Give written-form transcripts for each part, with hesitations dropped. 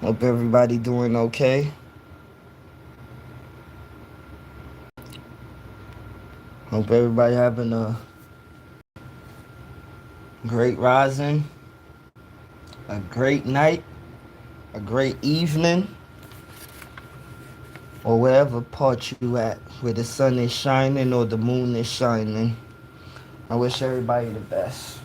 Hope everybody doing okay. Hope everybody having a great rising, a great night, a great evening, or wherever part you at, where the sun is shining or the moon is shining. I wish everybody the best.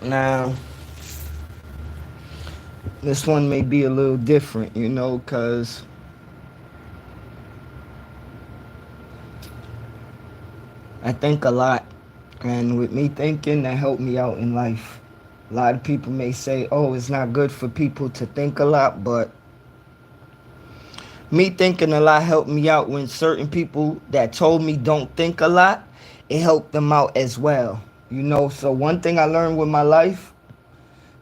Now, this one may be a little different, because I think a lot. And with me thinking, that helped me out in life. A lot of people may say, oh, it's not good for people to think a lot, but me thinking a lot helped me out when certain people that told me don't think a lot, it helped them out as well. So one thing I learned with my life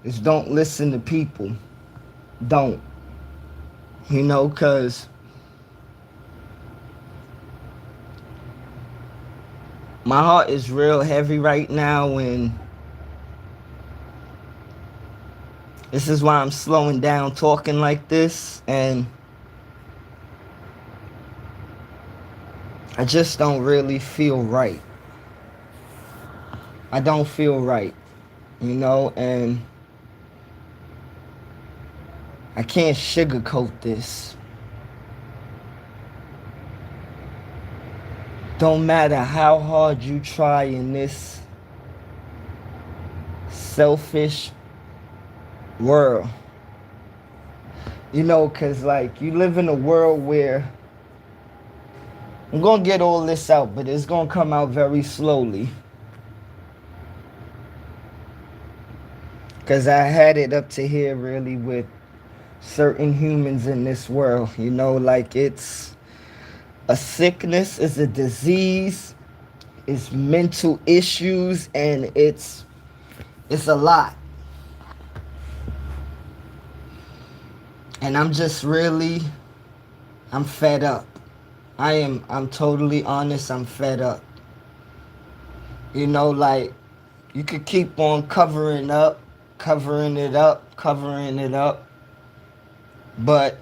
is don't listen to people. Don't. Because my heart is real heavy right now, and this is why I'm slowing down talking like this, and I just don't really feel right. I don't feel right, and I can't sugarcoat this. Don't matter how hard you try in this selfish world. Because, you live in a world where I'm going to get all this out, but it's going to come out very slowly. Because I had it up to here, really, with certain humans in this world. It's a sickness, it's a disease, it's mental issues, and it's a lot. And I'm fed up. I'm totally honest, I'm fed up. You could keep on covering it up, but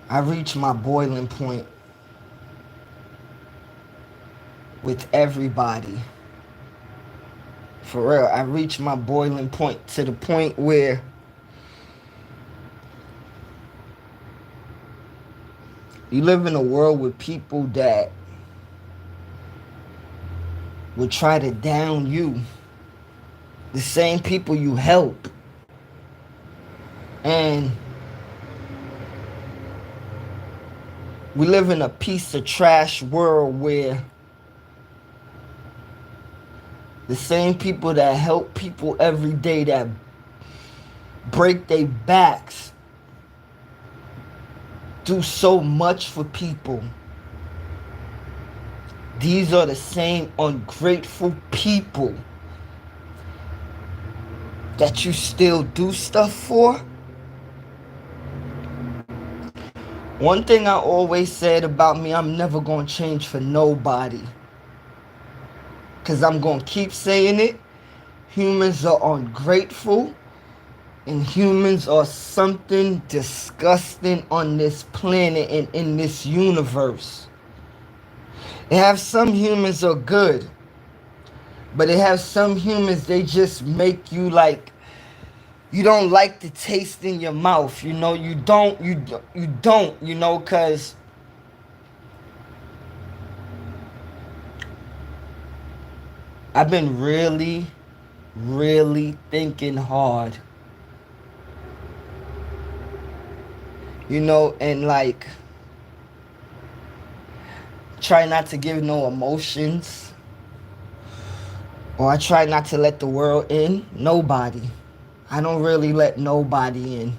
I reach my boiling point with everybody. For real, I reach my boiling point to the point where you live in a world with people that would try to down you. The same people you help. And we live in a piece of trash world where the same people that help people every day, that break their backs, do so much for people. These are the same ungrateful people that you still do stuff for. One thing I always said about me, I'm never going to change for nobody. Because I'm going to keep saying it. Humans are ungrateful. And humans are something disgusting on this planet and in this universe. They have some humans are good. But they have some humans, they just make you you don't like the taste in your mouth. You don't, because I've been really, really thinking hard. And try not to give no emotions. Or I try not to let the world in. Nobody. I don't really let nobody in.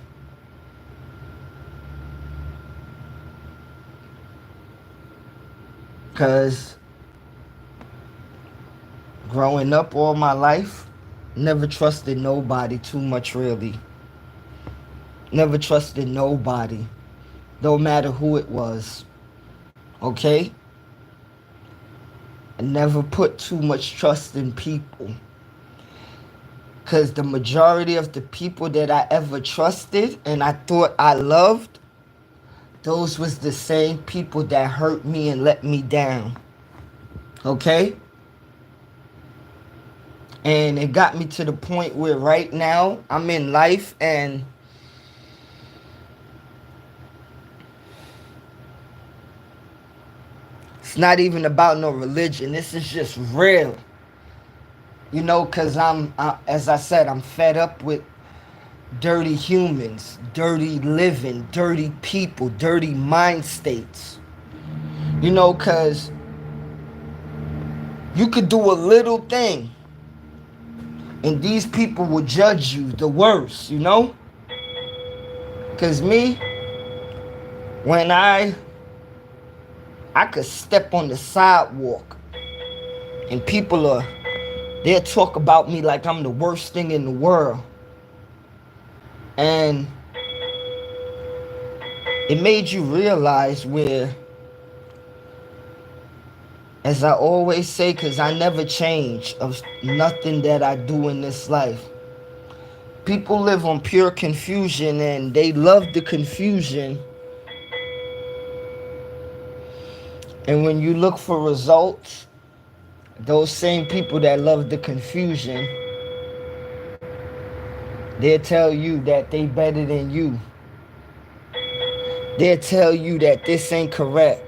Because growing up all my life, never trusted nobody too much, really. Never trusted nobody. No matter who it was. Okay? I never put too much trust in people. Because the majority of the people that I ever trusted and I thought I loved, those was the same people that hurt me and let me down. Okay? And it got me to the point where right now I'm in life and it's not even about no religion. This is just real. You know, because as I said, I'm fed up with dirty humans, dirty living, dirty people, dirty mind states. You know, because you could do a little thing and these people will judge you the worst, you know? Because me, when I could step on the sidewalk and they'll talk about me like I'm the worst thing in the world. And it made you realize where, as I always say, because I never change of nothing that I do in this life. People live on pure confusion and they love the confusion. And when you look for results, those same people that love the confusion, they'll tell you that they better than you. They'll tell you that this ain't correct.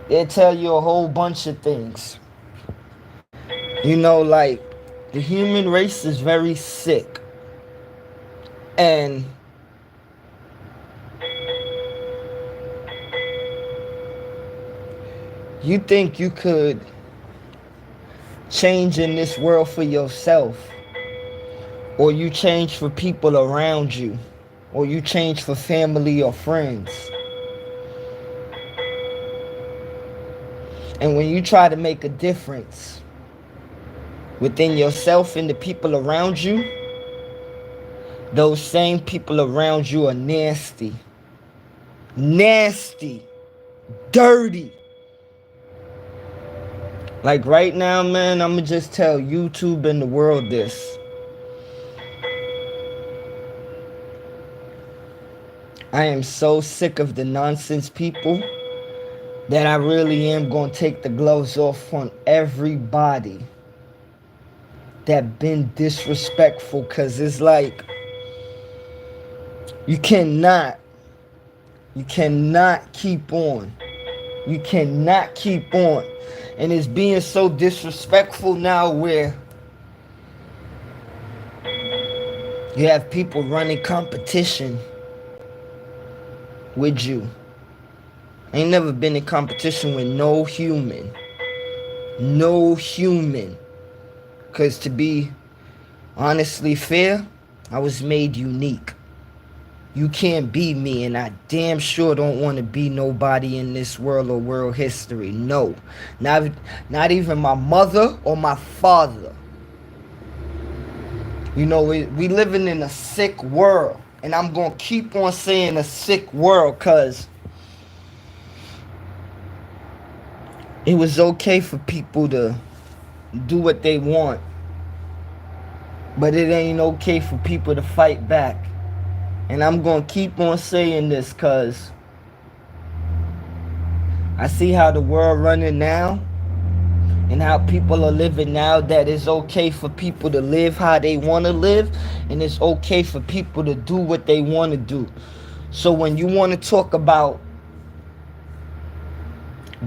They'll tell you a whole bunch of things. You know, like, the human race is very sick. And you think you could change in this world for yourself, or you change for people around you, or you change for family or friends. And when you try to make a difference within yourself and the people around you, those same people around you are nasty. Nasty. Dirty. Like right now, man, I'ma just tell YouTube and the world this. I am so sick of the nonsense people that I really am gonna take the gloves off on everybody that been disrespectful, cause it's like you cannot keep on. You cannot keep on. And it's being so disrespectful now where you have people running competition with you. I ain't never been in competition with no human. No human. Because to be honestly fair, I was made unique. You can't be me, and I damn sure don't want to be nobody in this world or world history. No. Not even my mother or my father. You know, we living in a sick world. And I'm going to keep on saying a sick world because it was okay for people to do what they want. But it ain't okay for people to fight back. And I'm going to keep on saying this because I see how the world running now and how people are living now, that it's okay for people to live how they want to live, and it's okay for people to do what they want to do. So when you want to talk about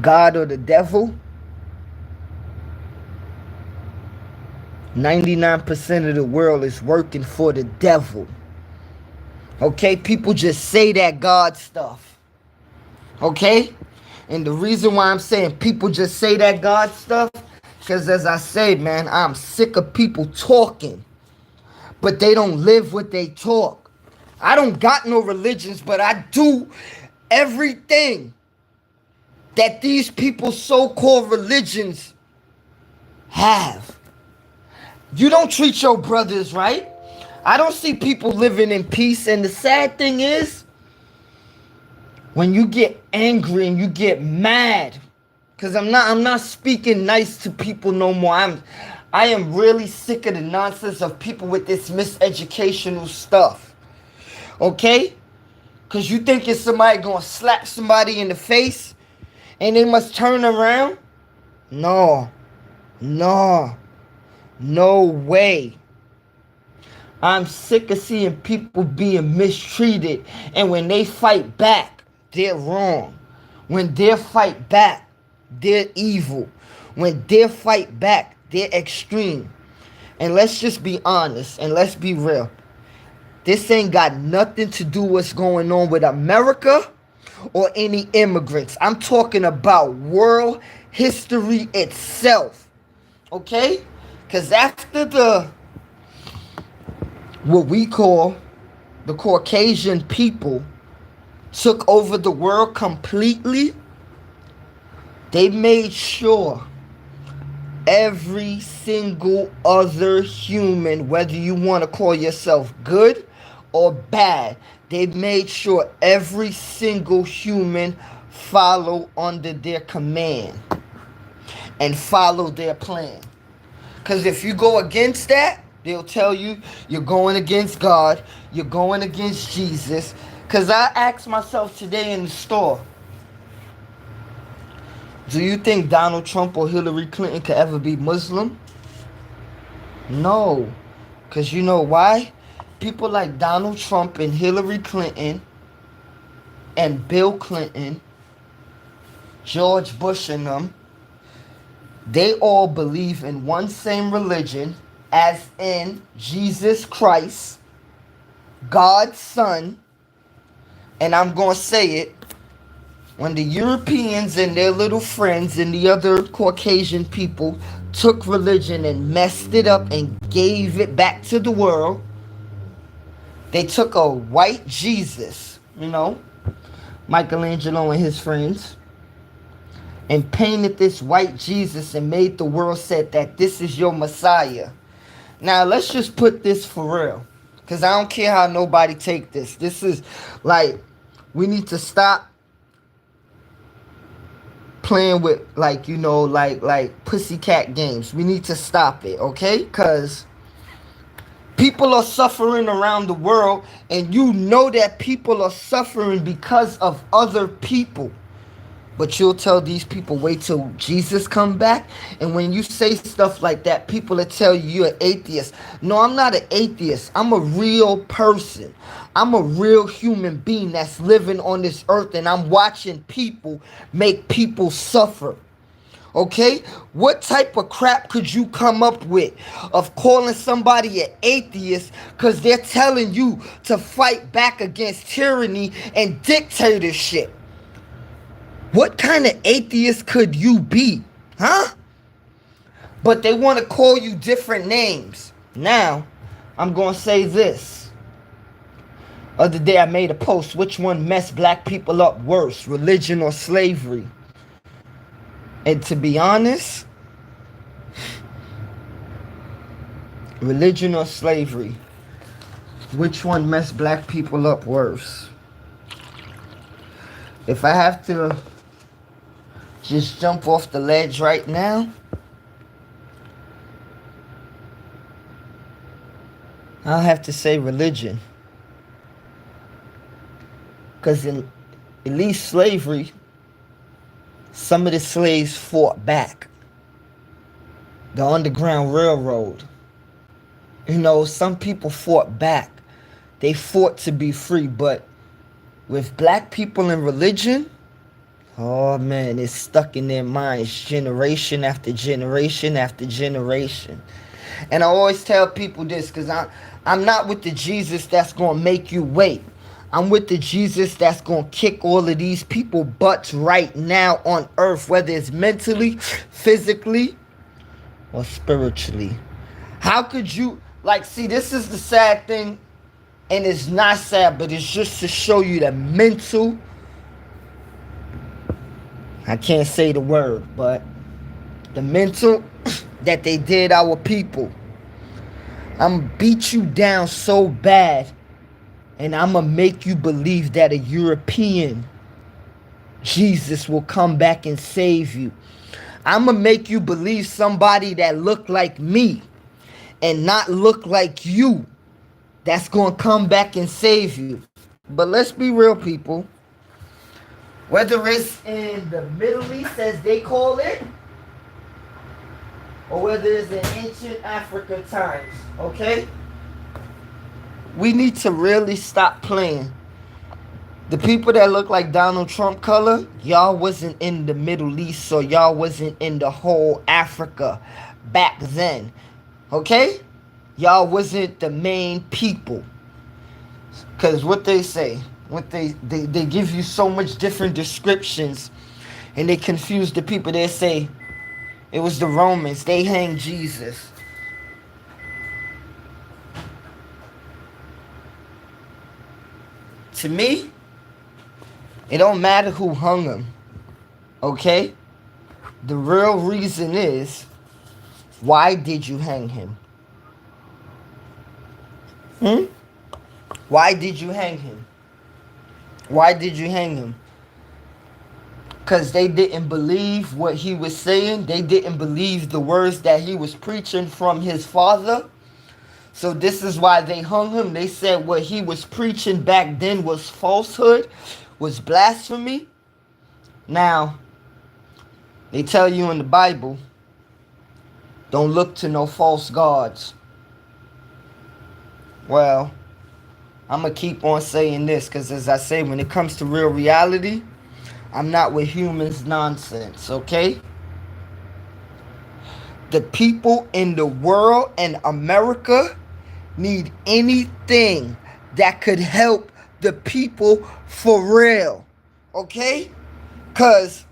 God or the devil, 99% of the world is working for the devil. Okay? People just say that God stuff. Okay? And the reason why I'm saying people just say that God stuff, because as I say, man, I'm sick of people talking, but they don't live what they talk. I don't got no religions, but I do everything that these people's so-called religions have. You don't treat your brothers right. I don't see people living in peace. And the sad thing is, when you get angry and you get mad Cause I'm not speaking nice to people no more. I am really sick of the nonsense of people with this miseducational stuff. Okay? Cause you think it's somebody gonna slap somebody in the face and they must turn around? No. No. No way. I'm sick of seeing people being mistreated, and when they fight back, they're wrong. When they fight back, they're evil. When they fight back, they're extreme. And let's just be honest and let's be real. This ain't got nothing to do with what's going on with America or any immigrants. I'm talking about world history itself. Okay? Because after what we call the Caucasian people took over the world completely, they made sure every single other human, whether you want to call yourself good or bad, they made sure every single human follow under their command and follow their plan. Because if you go against that, they'll tell you you're going against God, you're going against Jesus. Because I asked myself today in the store, do you think Donald Trump or Hillary Clinton could ever be Muslim? No. Because you know why? People like Donald Trump and Hillary Clinton and Bill Clinton, George Bush and them, they all believe in one same religion, as in Jesus Christ, God's Son. And I'm going to say it, when the Europeans and their little friends and the other Caucasian people took religion and messed it up and gave it back to the world, they took a white Jesus, Michelangelo and his friends, and painted this white Jesus and made the world said that this is your Messiah. Now, let's just put this for real, because I don't care how nobody take this. This is like, we need to stop playing with, like pussycat games. We need to stop it, okay? Because people are suffering around the world, and you know that people are suffering because of other people. But you'll tell these people, wait till Jesus come back. And when you say stuff like that, people will tell you you're an atheist. No, I'm not an atheist. I'm a real person. I'm a real human being that's living on this earth. And I'm watching people make people suffer. Okay? What type of crap could you come up with of calling somebody an atheist because they're telling you to fight back against tyranny and dictatorship? What kind of atheist could you be? Huh? But they want to call you different names. Now, I'm going to say this. Other day I made a post. Which one messed black people up worse? Religion or slavery? And to be honest, religion or slavery? Which one messed black people up worse? If I have to just jump off the ledge right now, I'll have to say religion. Because in at least slavery, some of the slaves fought back. The Underground Railroad. Some people fought back. They fought to be free. But with black people in religion, oh man, it's stuck in their minds generation after generation after generation. And I always tell people this, because I'm not with the Jesus that's going to make you wait. I'm with the Jesus that's going to kick all of these people butts right now on earth, whether it's mentally, physically, or spiritually. How could you, see, this is the sad thing, and it's not sad, but it's just to show you the mental, I can't say the word, but the mental that they did our people. I'm beat you down so bad, and I'm going to make you believe that a European Jesus will come back and save you. I'm going to make you believe somebody that look like me and not look like you that's going to come back and save you. But let's be real, people. Whether it's in the Middle East, as they call it, or whether it's in ancient Africa times, okay? We need to really stop playing. The people that look like Donald Trump color, y'all wasn't in the Middle East, so y'all wasn't in the whole Africa back then, okay? Y'all wasn't the main people. Because what they say, they give you so much different descriptions, and they confuse the people. They say it was the Romans. They hanged Jesus. To me, it don't matter who hung him, okay? The real reason is, why did you hang him? Why did you hang him? Why did you hang him? Because they didn't believe what he was saying. They didn't believe the words that he was preaching from his father. So this is why they hung him. They said what he was preaching back then was falsehood, was blasphemy. Now, they tell you in the Bible, don't look to no false gods. Well, I'm going to keep on saying this because, as I say, when it comes to real reality, I'm not with humans nonsense, okay? The people in the world and America need anything that could help the people for real, okay? Because,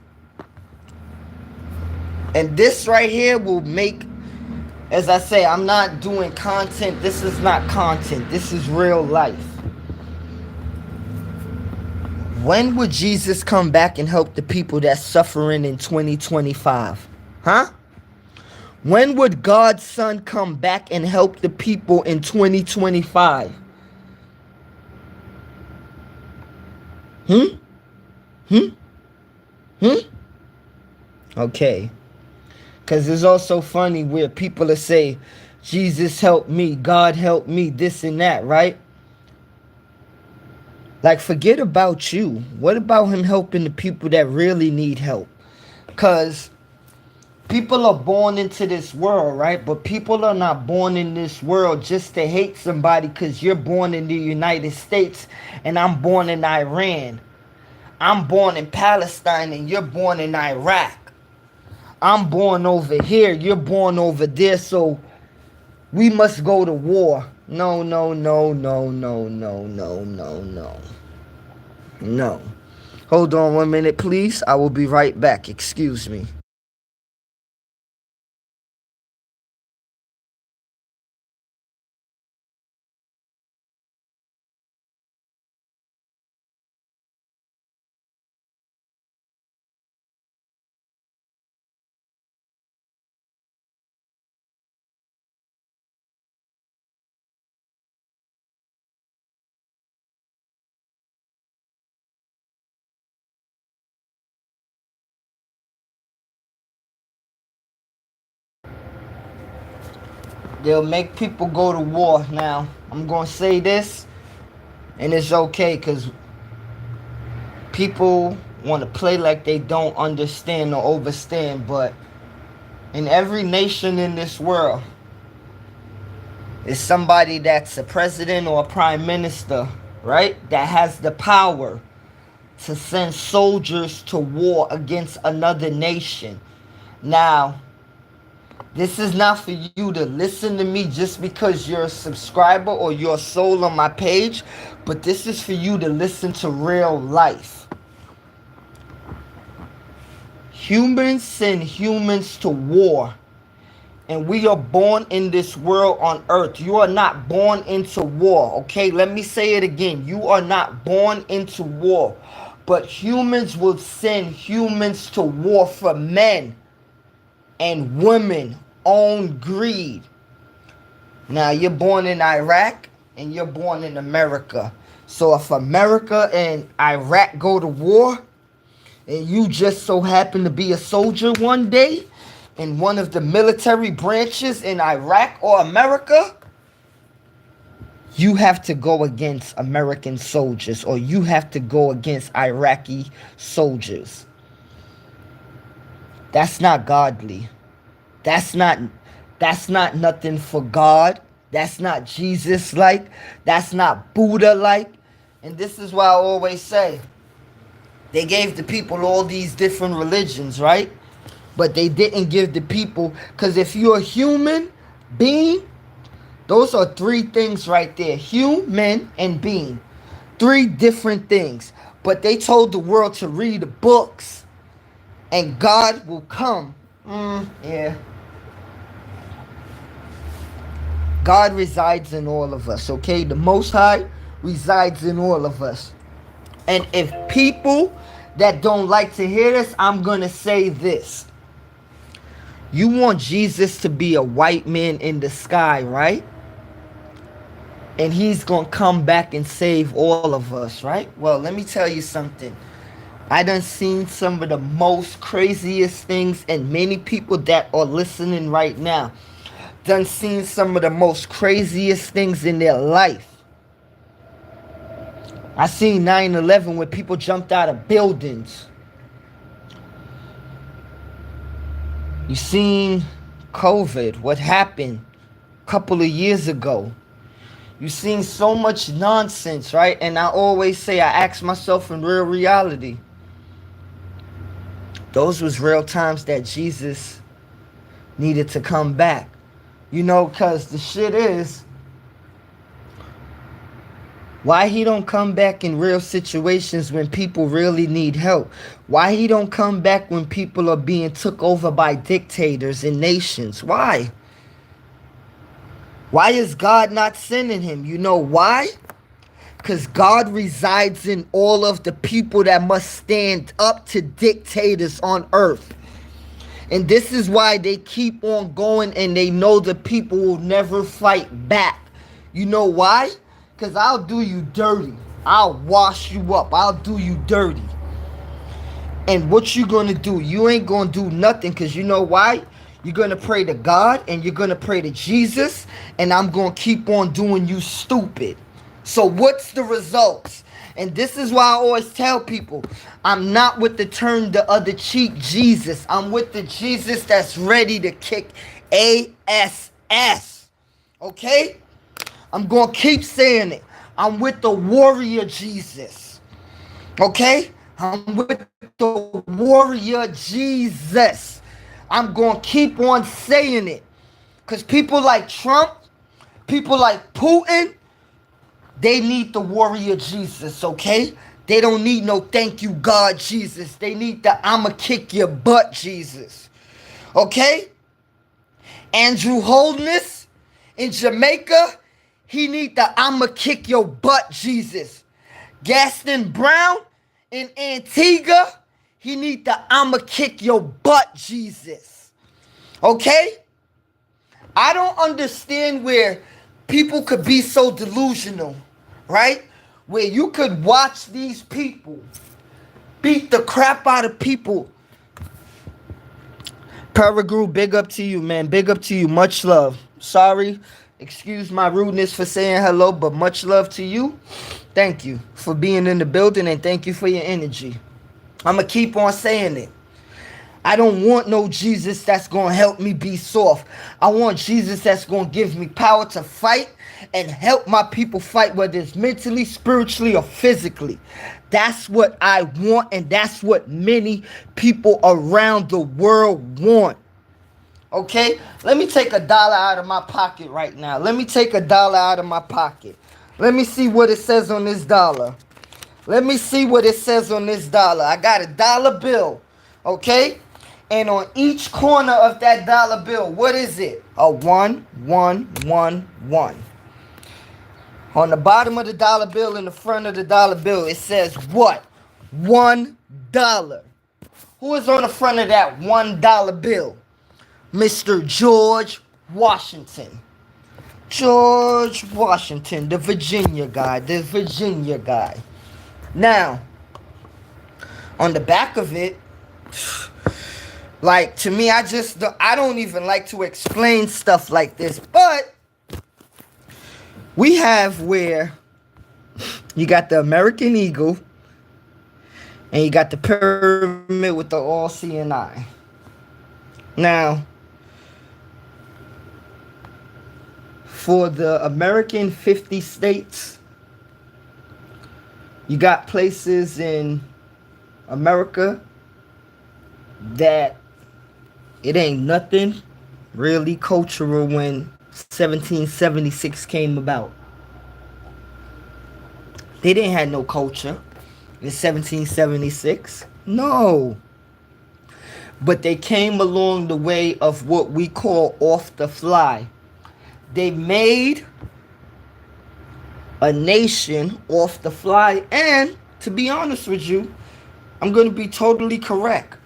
and this right here will make, as I say, I'm not doing content. This is not content. This is real life. When would Jesus come back and help the people that's suffering in 2025? Huh? When would God's Son come back and help the people in 2025? Okay. Because it's also funny where people will say, Jesus help me, God help me, this and that, right? Like, forget about you. What about him helping the people that really need help? Because people are born into this world, right? But people are not born in this world just to hate somebody because you're born in the United States and I'm born in Iran. I'm born in Palestine and you're born in Iraq. I'm born over here, you're born over there, so we must go to war. No, no, no, no, no, no, no, no, no. No. Hold on 1 minute, please. I will be right back. Excuse me. They'll make people go to war. Now, I'm going to say this, and it's okay because people want to play like they don't understand or overstand, but in every nation in this world is somebody that's a president or a prime minister, right? That has the power to send soldiers to war against another nation. Now, this is not for you to listen to me just because you're a subscriber or you're a soul on my page, but this is for you to listen to real life. Humans send humans to war, and we are born in this world on earth. You are not born into war, okay? Let me say it again. You are not born into war, but humans will send humans to war for men and women own greed. Now, you're born in Iraq and you're born in America. So if America and Iraq go to war, and you just so happen to be a soldier one day in one of the military branches in Iraq or America, you have to go against American soldiers, or you have to go against Iraqi soldiers. That's not godly. That's not nothing for God. That's not Jesus like. That's not Buddha like. And this is why I always say, they gave the people all these different religions, right? But they didn't give the people, because if you're a human being, those are three things right there. Human and being. Three different things. But they told the world to read the books and God will come. Yeah. God resides in all of us, okay? The Most High resides in all of us. And if people that don't like to hear this, I'm going to say this. You want Jesus to be a white man in the sky, right? And he's going to come back and save all of us, right? Well, let me tell you something. I done seen some of the most craziest things, and many people that are listening right now done seen some of the most craziest things in their life. I seen 9/11 where people jumped out of buildings. You seen COVID, what happened a couple of years ago. You seen so much nonsense, right? And I always say, I ask myself in real reality, those was real times that Jesus needed to come back. You know, because the shit is, why he don't come back in real situations when people really need help? Why he don't come back when people are being took over by dictators and nations? Why? Why is God not sending him? You know why? Because God resides in all of the people that must stand up to dictators on earth. And this is why they keep on going, and they know the people will never fight back. You know why? Because I'll do you dirty. I'll wash you up. I'll do you dirty. And what you going to do? You ain't going to do nothing, because you know why? You're going to pray to God, and you're going to pray to Jesus, and I'm going to keep on doing you stupid. So what's the results? And this is why I always tell people, I'm not with the turn the other cheek Jesus. I'm with the Jesus that's ready to kick ass. Okay? I'm going to keep saying it. I'm with the warrior Jesus. Okay? I'm with the warrior Jesus. I'm going to keep on saying it. Because people like Trump, people like Putin, they need the warrior Jesus, okay? They don't need no thank you God Jesus. They need the I'ma kick your butt Jesus. Okay? Andrew Holness in Jamaica, he need the I'ma kick your butt Jesus. Gaston Brown in Antigua, he need the I'ma kick your butt Jesus. Okay? I don't understand where people could be so delusional, right? Where you could watch these people beat the crap out of people. Paraguru, big up to you, man. Big up to you. Much love. Sorry. Excuse my rudeness for saying hello, but much love to you. Thank you for being in the building, and thank you for your energy. I'm going to keep on saying it. I don't want no Jesus that's going to help me be soft. I want Jesus that's going to give me power to fight and help my people fight, whether it's mentally, spiritually, or physically. That's what I want, and that's what many people around the world want. Okay? Let me take $1 out of my pocket right now. Let me take $1 out of my pocket. Let me see what it says on this dollar. Let me see what it says on this dollar. I got a dollar bill. Okay? And on each corner of that dollar bill, what is it? A 1, 1, 1, 1. On the bottom of the dollar bill, in the front of the dollar bill, it says what? $1. Who is on the front of that $1 bill? Mr. George Washington. George Washington, the Virginia guy. Now, On the back of it, like, to me, I don't even like to explain stuff like this, but we have where you got the American Eagle and you got the pyramid with the all-seeing eye. Now, for the American 50 states, you got places in America that it ain't nothing really cultural when 1776 came about. They didn't have no culture in 1776. No. But they came along the way of what we call off the fly. They made a nation off the fly. And to be honest with you, I'm going to be totally correct.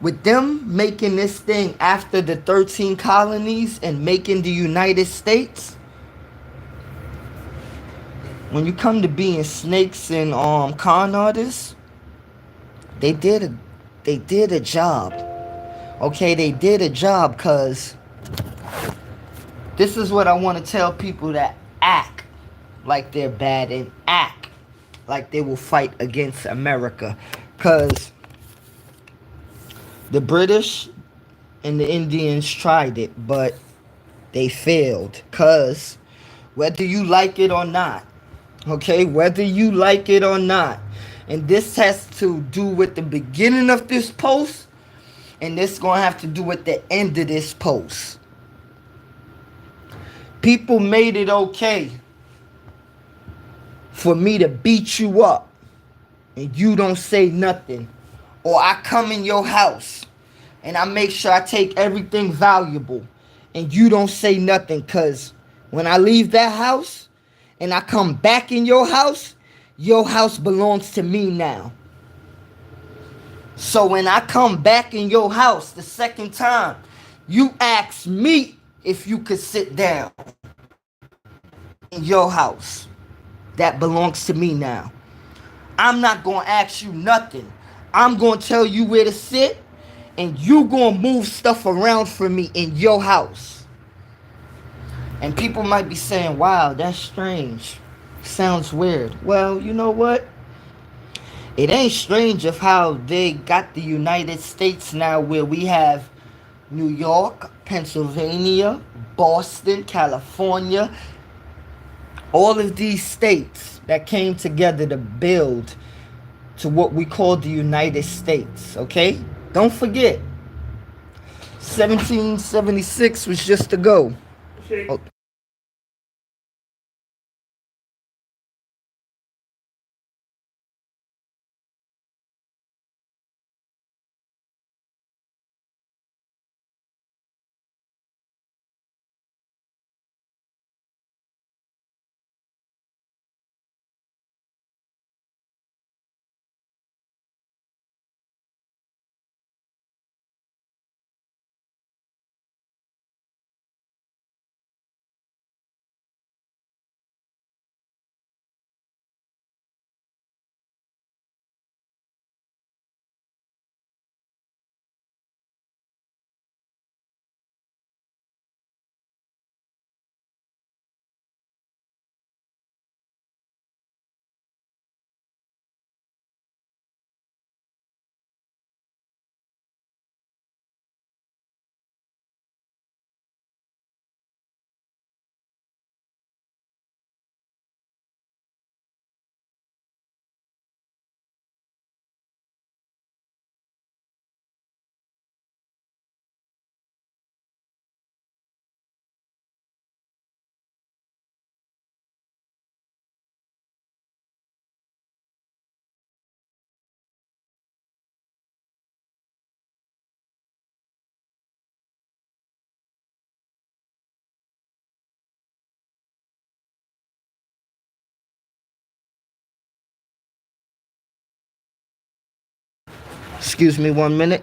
With them making this thing after the 13 colonies and making the United States, when you come to being snakes and con artists, they did a job. Okay, they did a job, because this is what I want to tell people that act like they're bad and act like they will fight against America. Because the British and the Indians tried it, but they failed. Because whether you like it or not, okay, whether you like it or not, and this has to do with the beginning of this post, and this going to have to do with the end of this post. People made it okay for me to beat you up and you don't say nothing. Or I come in your house and I make sure I take everything valuable and you don't say nothing. Because when I leave that house and I come back in your house belongs to me now. So when I come back in your house the second time, you ask me if you could sit down in your house. That belongs to me now. I'm not going to ask you nothing. I'm going to tell you where to sit, and you going to move stuff around for me in your house. And people might be saying, wow, that's strange. Sounds weird. Well, you know what? It ain't strange of how they got the United States now, where we have New York, Pennsylvania, Boston, California, all of these states that came together to build to what we call the United States, okay? Don't forget, 1776 was just a go. Oh, excuse me 1 minute.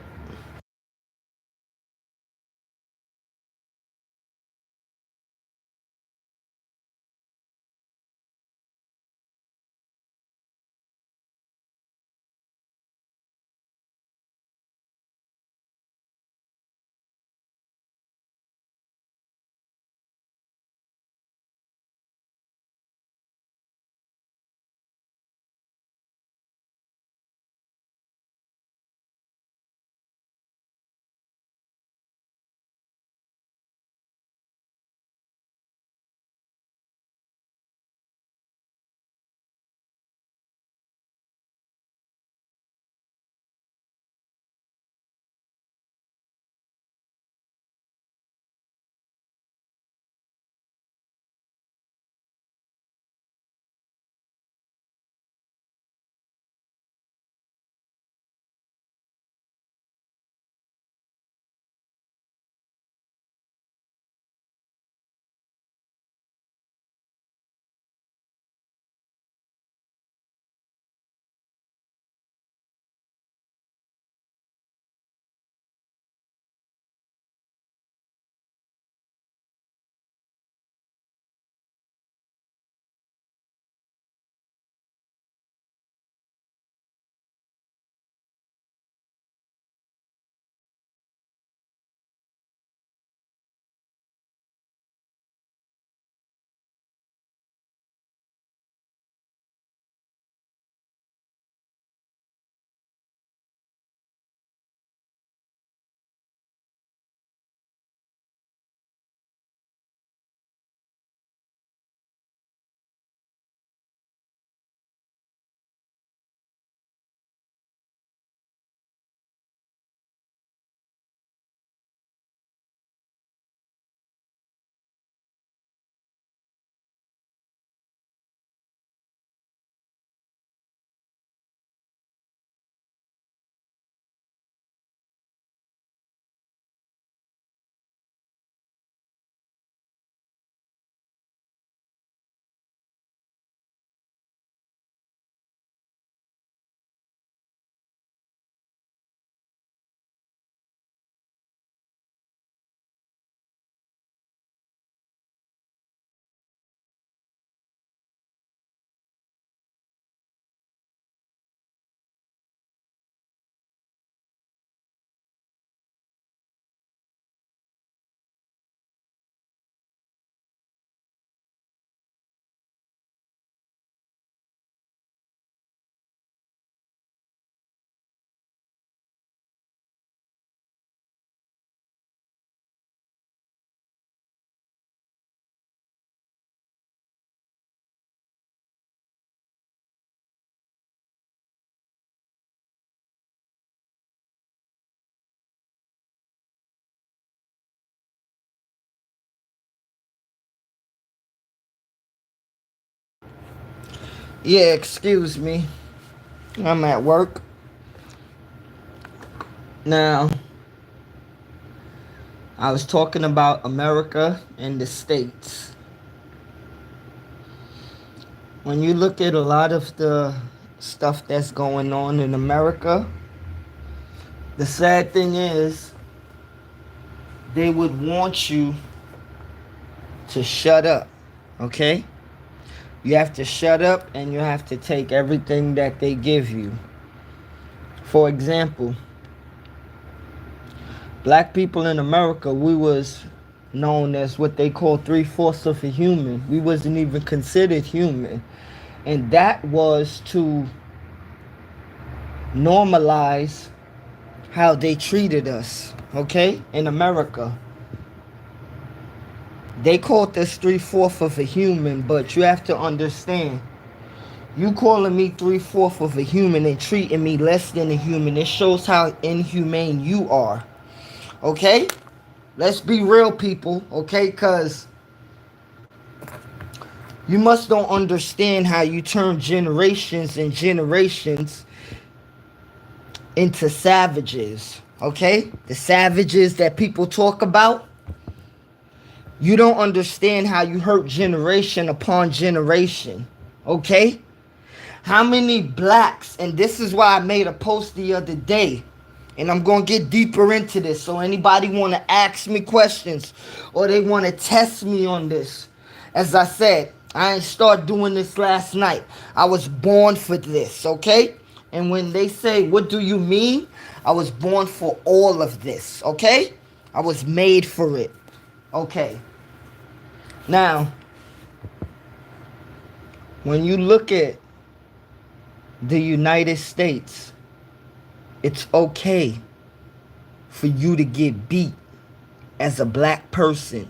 Yeah, excuse me. I'm at work. Now, I was talking about America and the States. When you look at a lot of the stuff that's going on in America, the sad thing is they would want you to shut up, okay? You have to shut up and you have to take everything that they give you. For example, black people in America, we was known as what they call 3/4 of a human. We wasn't even considered human. And that was to normalize how they treated us, okay? In America. They called us 3/4 of a human, but you have to understand, you calling me 3/4 of a human and treating me less than a human, it shows how inhumane you are. Okay? Let's be real, people, okay? Because you must don't understand how you turn generations and generations into savages, okay? The savages that people talk about. You don't understand how you hurt generation upon generation, okay? How many blacks, and this is why I made a post the other day, and I'm going to get deeper into this, so anybody want to ask me questions or they want to test me on this. As I said, I ain't start doing this last night. I was born for this, okay? And when they say, what do you mean? I was born for all of this, okay? I was made for it, okay? Now, when you look at the United States, it's okay for you to get beat as a black person.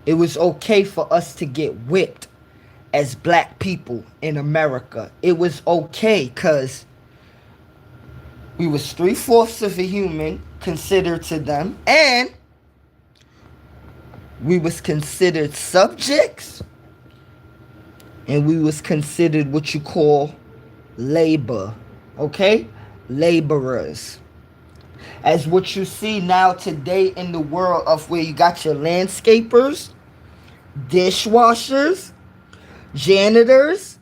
It was okay for us to get whipped as black people in America. It was okay because we was 3/4 of a human considered to them, and we was considered subjects, and we was considered what you call labor, okay? Laborers. As what you see now today in the world of where you got your landscapers, dishwashers, janitors,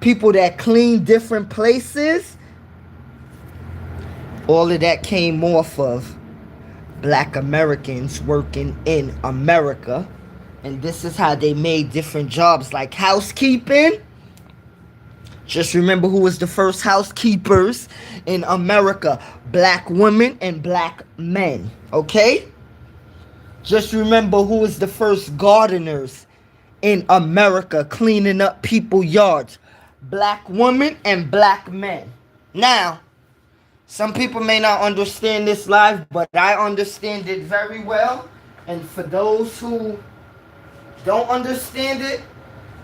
people that clean different places, all of that came off of black Americans working in America. And this is how they made different jobs like housekeeping. Just remember who was the first housekeepers in America. Black women and black men. Okay? Just remember who was the first gardeners in America cleaning up people's yards. Black women and black men. Now, some people may not understand this live, but I understand it very well. And for those who don't understand it,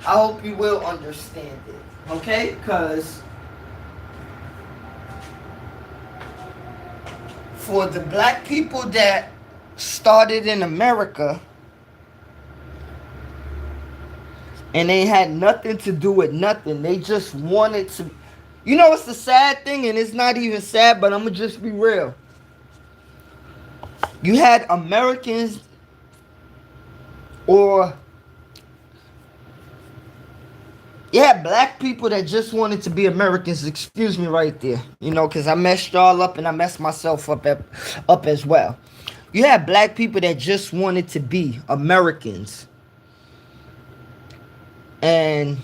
I hope you will understand it. Okay? Because for the black people that started in America and they had nothing to do with nothing, they just wanted to. You know, it's the sad thing, and it's not even sad, but I'm going to just be real. You had Americans or yeah, black people that just wanted to be Americans. Excuse me right there. You know, because I messed y'all up and I messed myself up as well. You had black people that just wanted to be Americans. And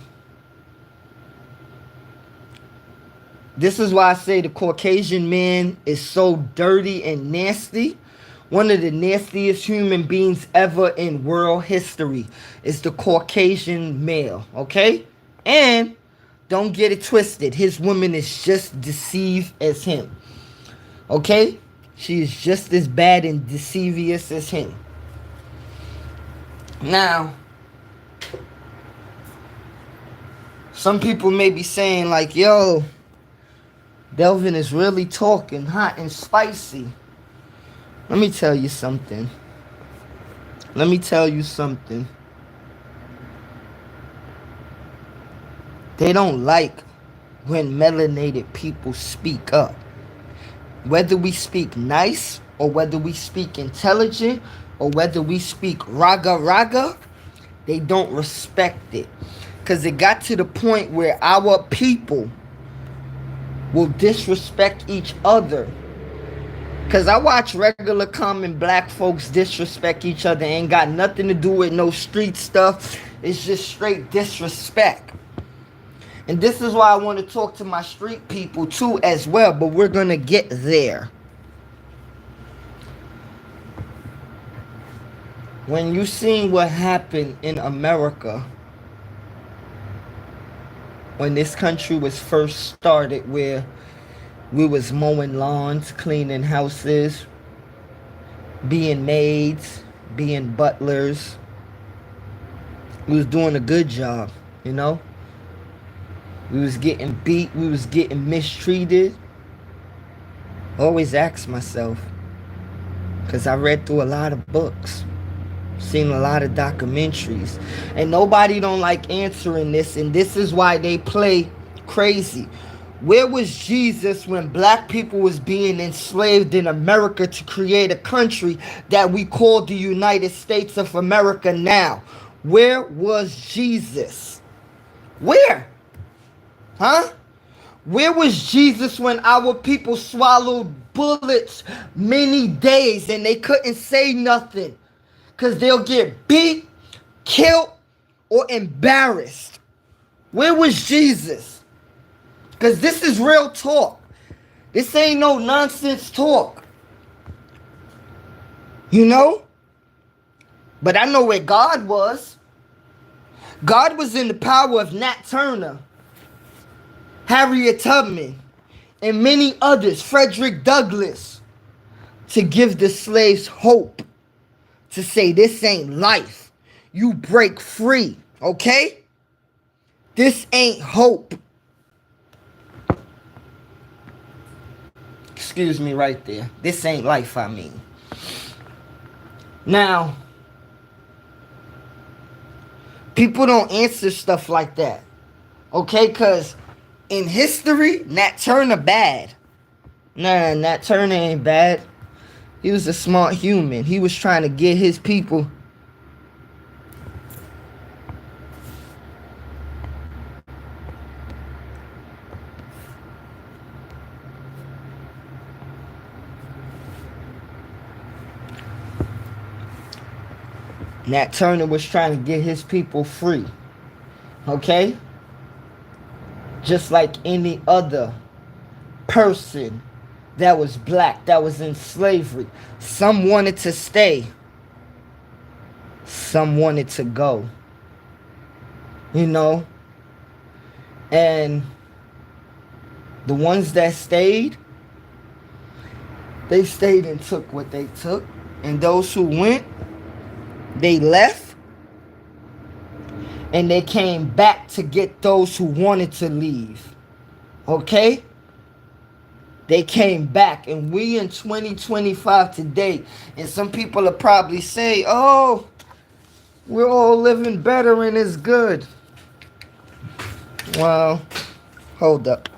this is why I say the Caucasian man is so dirty and nasty. One of the nastiest human beings ever in world history is the Caucasian male, okay? And don't get it twisted. His woman is just deceived as him. Okay? She is just as bad and deceivious as him. Now, some people may be saying like, yo, Delvin is really talking hot and spicy. Let me tell you something. They don't like when melanated people speak up. Whether we speak nice or whether we speak intelligent or whether we speak raga raga, they don't respect it. Because it got to the point where our people will disrespect each other. Because I watch regular common black folks disrespect each other. Ain't got nothing to do with no street stuff. It's just straight disrespect. And this is why I want to talk to my street people too as well. But we're going to get there. When you seen what happened in America, when this country was first started, where we was mowing lawns, cleaning houses, being maids, being butlers. We was doing a good job, you know? We was getting beat, we was getting mistreated. I always ask myself, because I read through a lot of books, seen a lot of documentaries, and nobody don't like answering this, and this is why they play crazy. Where was Jesus when black people was being enslaved in America to create a country that we call the United States of America now? Where was Jesus? Where? Huh? Where was Jesus when our people swallowed bullets many days and they couldn't say nothing? Because they'll get beat, killed, or embarrassed. Where was Jesus? Because this is real talk. This ain't no nonsense talk. You know? But I know where God was. God was in the power of Nat Turner, Harriet Tubman, and many others, Frederick Douglass, to give the slaves hope. To say this ain't life. You break free, okay? This ain't hope. Excuse me right there. This ain't life, I mean. Now, people don't answer stuff like that. Okay? Because in history, Nat Turner bad. Nah, Nat Turner ain't bad. He was a smart human. He was trying to get his people. Nat Turner was trying to get his people free. Okay? Just like any other person that was black, that was in slavery. Some wanted to stay. Some wanted to go. You know? And the ones that stayed, they stayed and took what they took. And those who went, they left. And they came back to get those who wanted to leave. Okay? They came back, and we in 2025 today, and some people will probably say, oh, we're all living better and it's good. Well, hold up.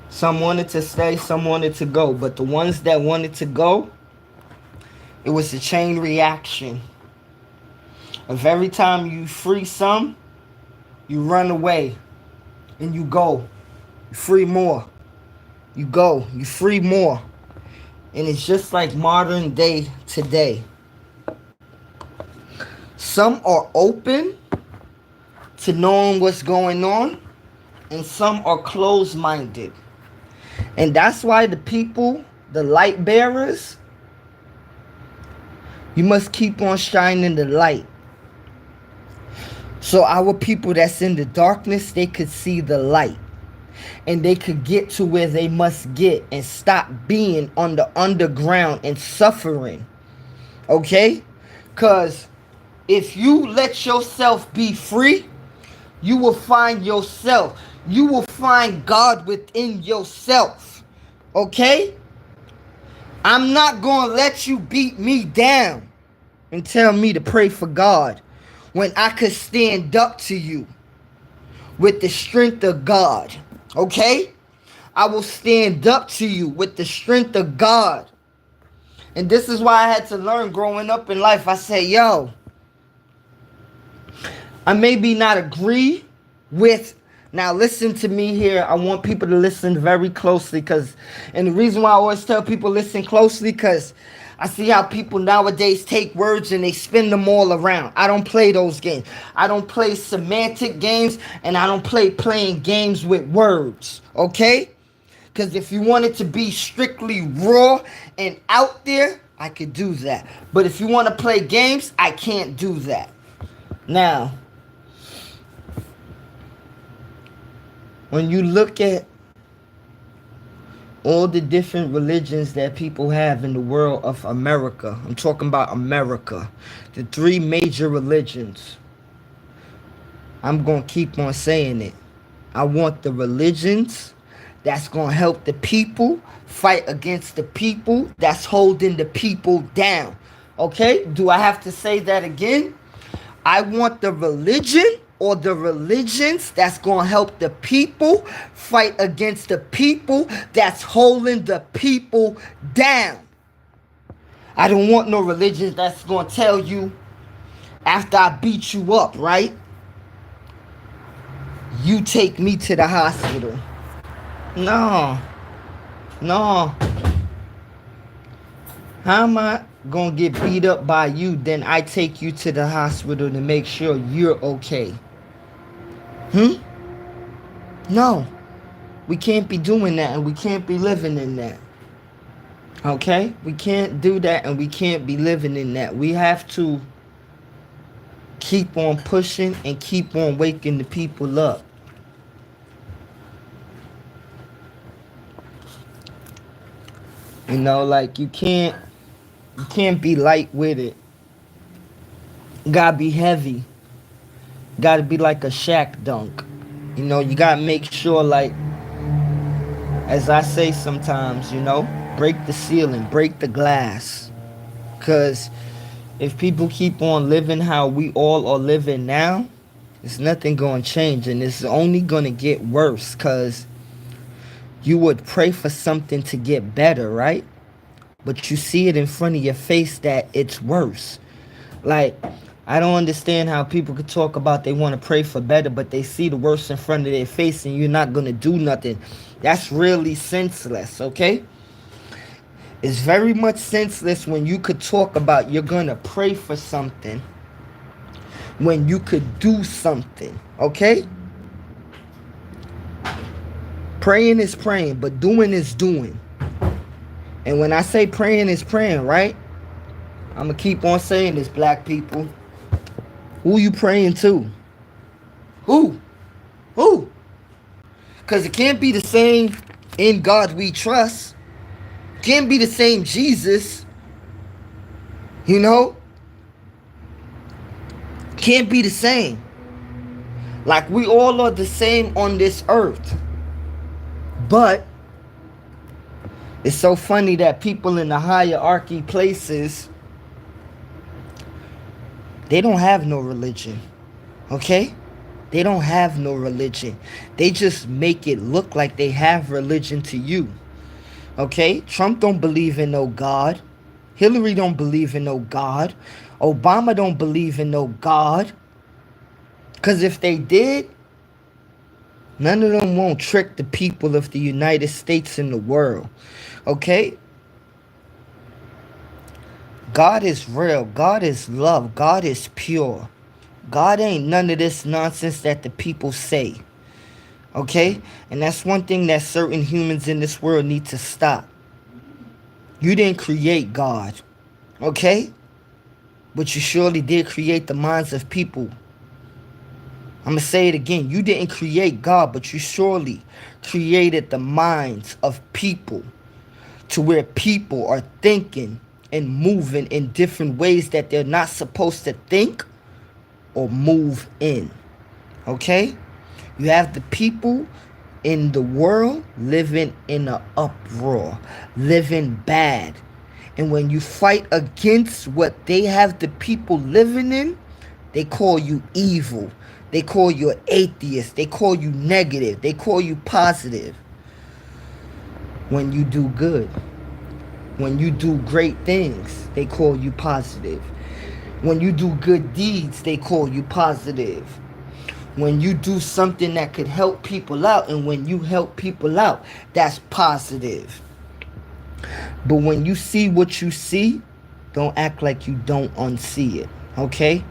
Some wanted to stay, some wanted to go. But the ones that wanted to go, it was a chain reaction. Of every time you free some, you run away and you go. You free more. You go. You free more. And it's just like modern day today. Some are open to knowing what's going on, and some are closed-minded. And that's why the people, the light bearers, You must keep on shining the light. So our people that's in the darkness, they could see the light. And they could get to where they must get and stop being on the underground and suffering. Okay? Because if you let yourself be free, you will find yourself. You will find God within yourself. Okay? I'm not going to let you beat me down and tell me to pray for God when I could stand up to you with the strength of God. Okay? I will stand up to you with the strength of God. And this is why I had to learn growing up in life. I said, yo, I maybe not agree with, now listen to me here. I want people to listen very closely, and the reason why I always tell people listen closely, because I see how people nowadays take words and they spin them all around. I don't play those games. I don't play semantic games, and I don't play playing games with words, okay? Because if you want it to be strictly raw and out there, I could do that. But if you want to play games, I can't do that. Now, when you look at all the different religions that people have in the world of America, I'm talking about America, the three major religions, I'm going to keep on saying it. I want the religions that's going to help the people fight against the people that's holding the people down. Okay? Do I have to say that again? I want the religion or the religions that's going to help the people fight against the people that's holding the people down. I don't want no religion that's going to tell you after I beat you up, right? You take me to the hospital. No. How am I gonna get beat up by you, then I take you to the hospital to make sure you're okay? No. We can't be doing that, and we can't be living in that. Okay? We can't do that, and we can't be living in that. We have to keep on pushing and keep on waking the people up. You know, like you can't be light with it. You gotta be heavy. You gotta be like a Shaq dunk. You know, you gotta make sure, like, as I say sometimes, you know, break the ceiling, break the glass. Because if people keep on living how we all are living now, it's nothing gonna change, and it's only gonna get worse. Because you would pray for something to get better, right? But you see it in front of your face that it's worse. Like, I don't understand how people could talk about they want to pray for better, but they see the worst in front of their face and you're not going to do nothing. That's really senseless, okay? It's very much senseless when you could talk about you're going to pray for something when you could do something, okay? Praying is praying, but doing is doing. And when I say praying is praying, right? I'm going to keep on saying this, black people. Who you praying to? Who? Because it can't be the same in God we trust. Can't be the same Jesus. You know? Can't be the same. Like, we all are the same on this earth. But it's so funny that people in the hierarchy places, they don't have no religion. Okay? They don't have no religion. They just make it look like they have religion to you. Okay? Trump don't believe in no God. Hillary don't believe in no God. Obama don't believe in no God. Because if they did, none of them won't trick the people of the United States and the world. Okay? God is real. God is love. God is pure. God ain't none of this nonsense that the people say. Okay? And that's one thing that certain humans in this world need to stop. You didn't create God. Okay? but you surely did create the minds of people. I'm going to say it again. You didn't create God, but you surely created the minds of people to where people are thinking and moving in different ways that they're not supposed to think or move in. Okay? You have the people in the world living in an uproar, living bad. And when you fight against what they have the people living in, they call you evil. They call you an atheist. They call you negative. They call you positive. When you do good, when you do great things, they call you positive. When you do good deeds, they call you positive. When you do something that could help people out, and when you help people out, that's positive. But when you see what you see, don't act like you don't unsee it, okay?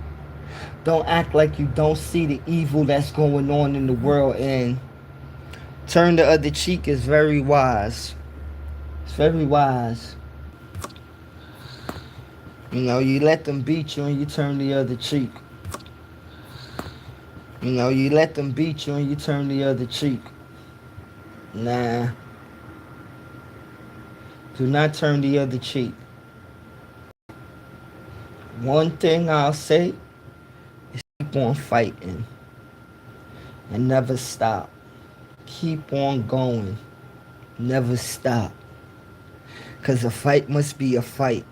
Don't act like you don't see the evil that's going on in the world, and turn the other cheek is very wise. It's very wise. You know, you let them beat you and you turn the other cheek. You know, you let them beat you and you turn the other cheek. Nah. Do not turn the other cheek. One thing I'll say is keep on fighting and never stop. Keep on going. Never stop. Because a fight must be a fight.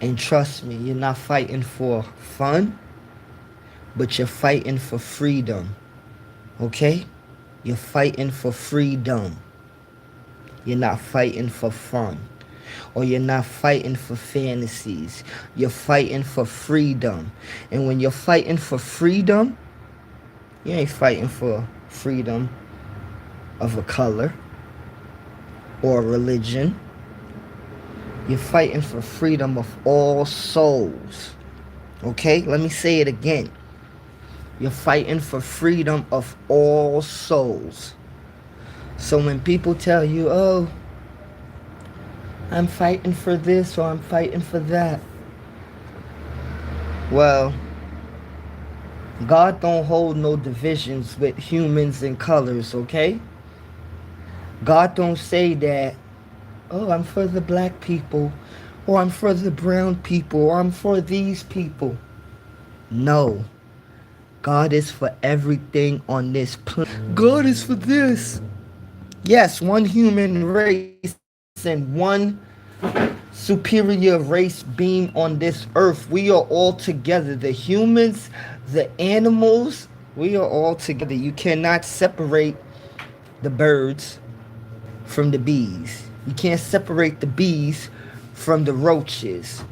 And trust me, you're not fighting for fun, but you're fighting for freedom. Okay? You're fighting for freedom. You're not fighting for fun. Or you're not fighting for fantasies. You're fighting for freedom. And when you're fighting for freedom, you ain't fighting for freedom of a color or a religion. You're fighting for freedom of all souls. Okay? Let me say it again. You're fighting for freedom of all souls. So when people tell you, oh, I'm fighting for this or I'm fighting for that. Well, God don't hold no divisions with humans and colors, okay? God don't say that, oh, I'm for the black people, or I'm for the brown people, or I'm for these people. No. God is for everything on this planet. God is for this. Yes, one human race and one superior race being on this earth. We are all together. The humans, the animals, we are all together. You cannot separate the birds from the bees. You can't separate the bees from the roaches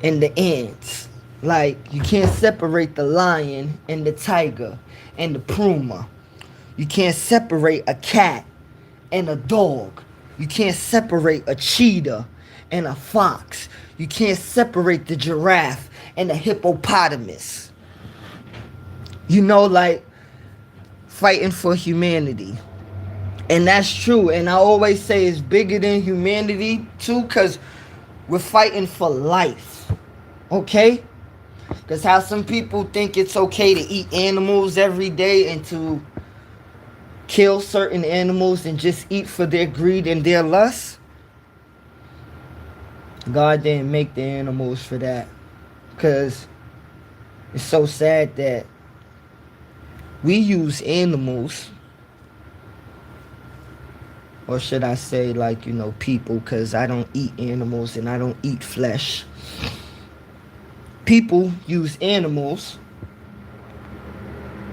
and the ants. Like, you can't separate the lion and the tiger and the puma. You can't separate a cat and a dog. You can't separate a cheetah and a fox. You can't separate the giraffe and the hippopotamus. You know, like, fighting for humanity. And that's true. And I always say it's bigger than humanity too, because we're fighting for life. Okay? Because how some people think it's okay to eat animals every day and to kill certain animals and just eat for their greed and their lust. God didn't make the animals for that. Because it's so sad that we use animals, or should I say, like, you know, people, because I don't eat animals and I don't eat flesh. People use animals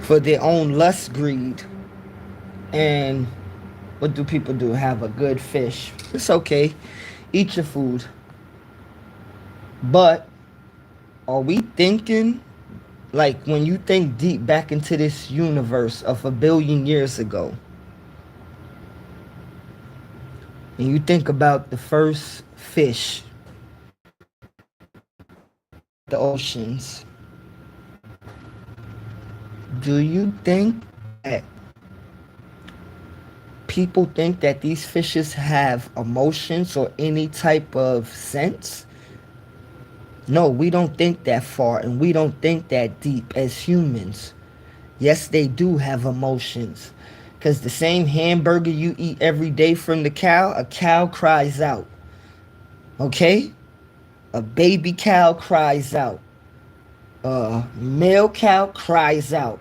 for their own lust, greed. And what do people do? Have a good fish. It's okay. Eat your food. But are we thinking, like, when you think deep back into this universe of 1 billion years ago, and you think about the first fish, the oceans, do you think that people think that these fishes have emotions or any type of sense? No, we don't think that far and we don't think that deep as humans. Yes, they do have emotions. Because the same hamburger you eat every day from the cow, a cow cries out. Okay? A baby cow cries out. A male cow cries out.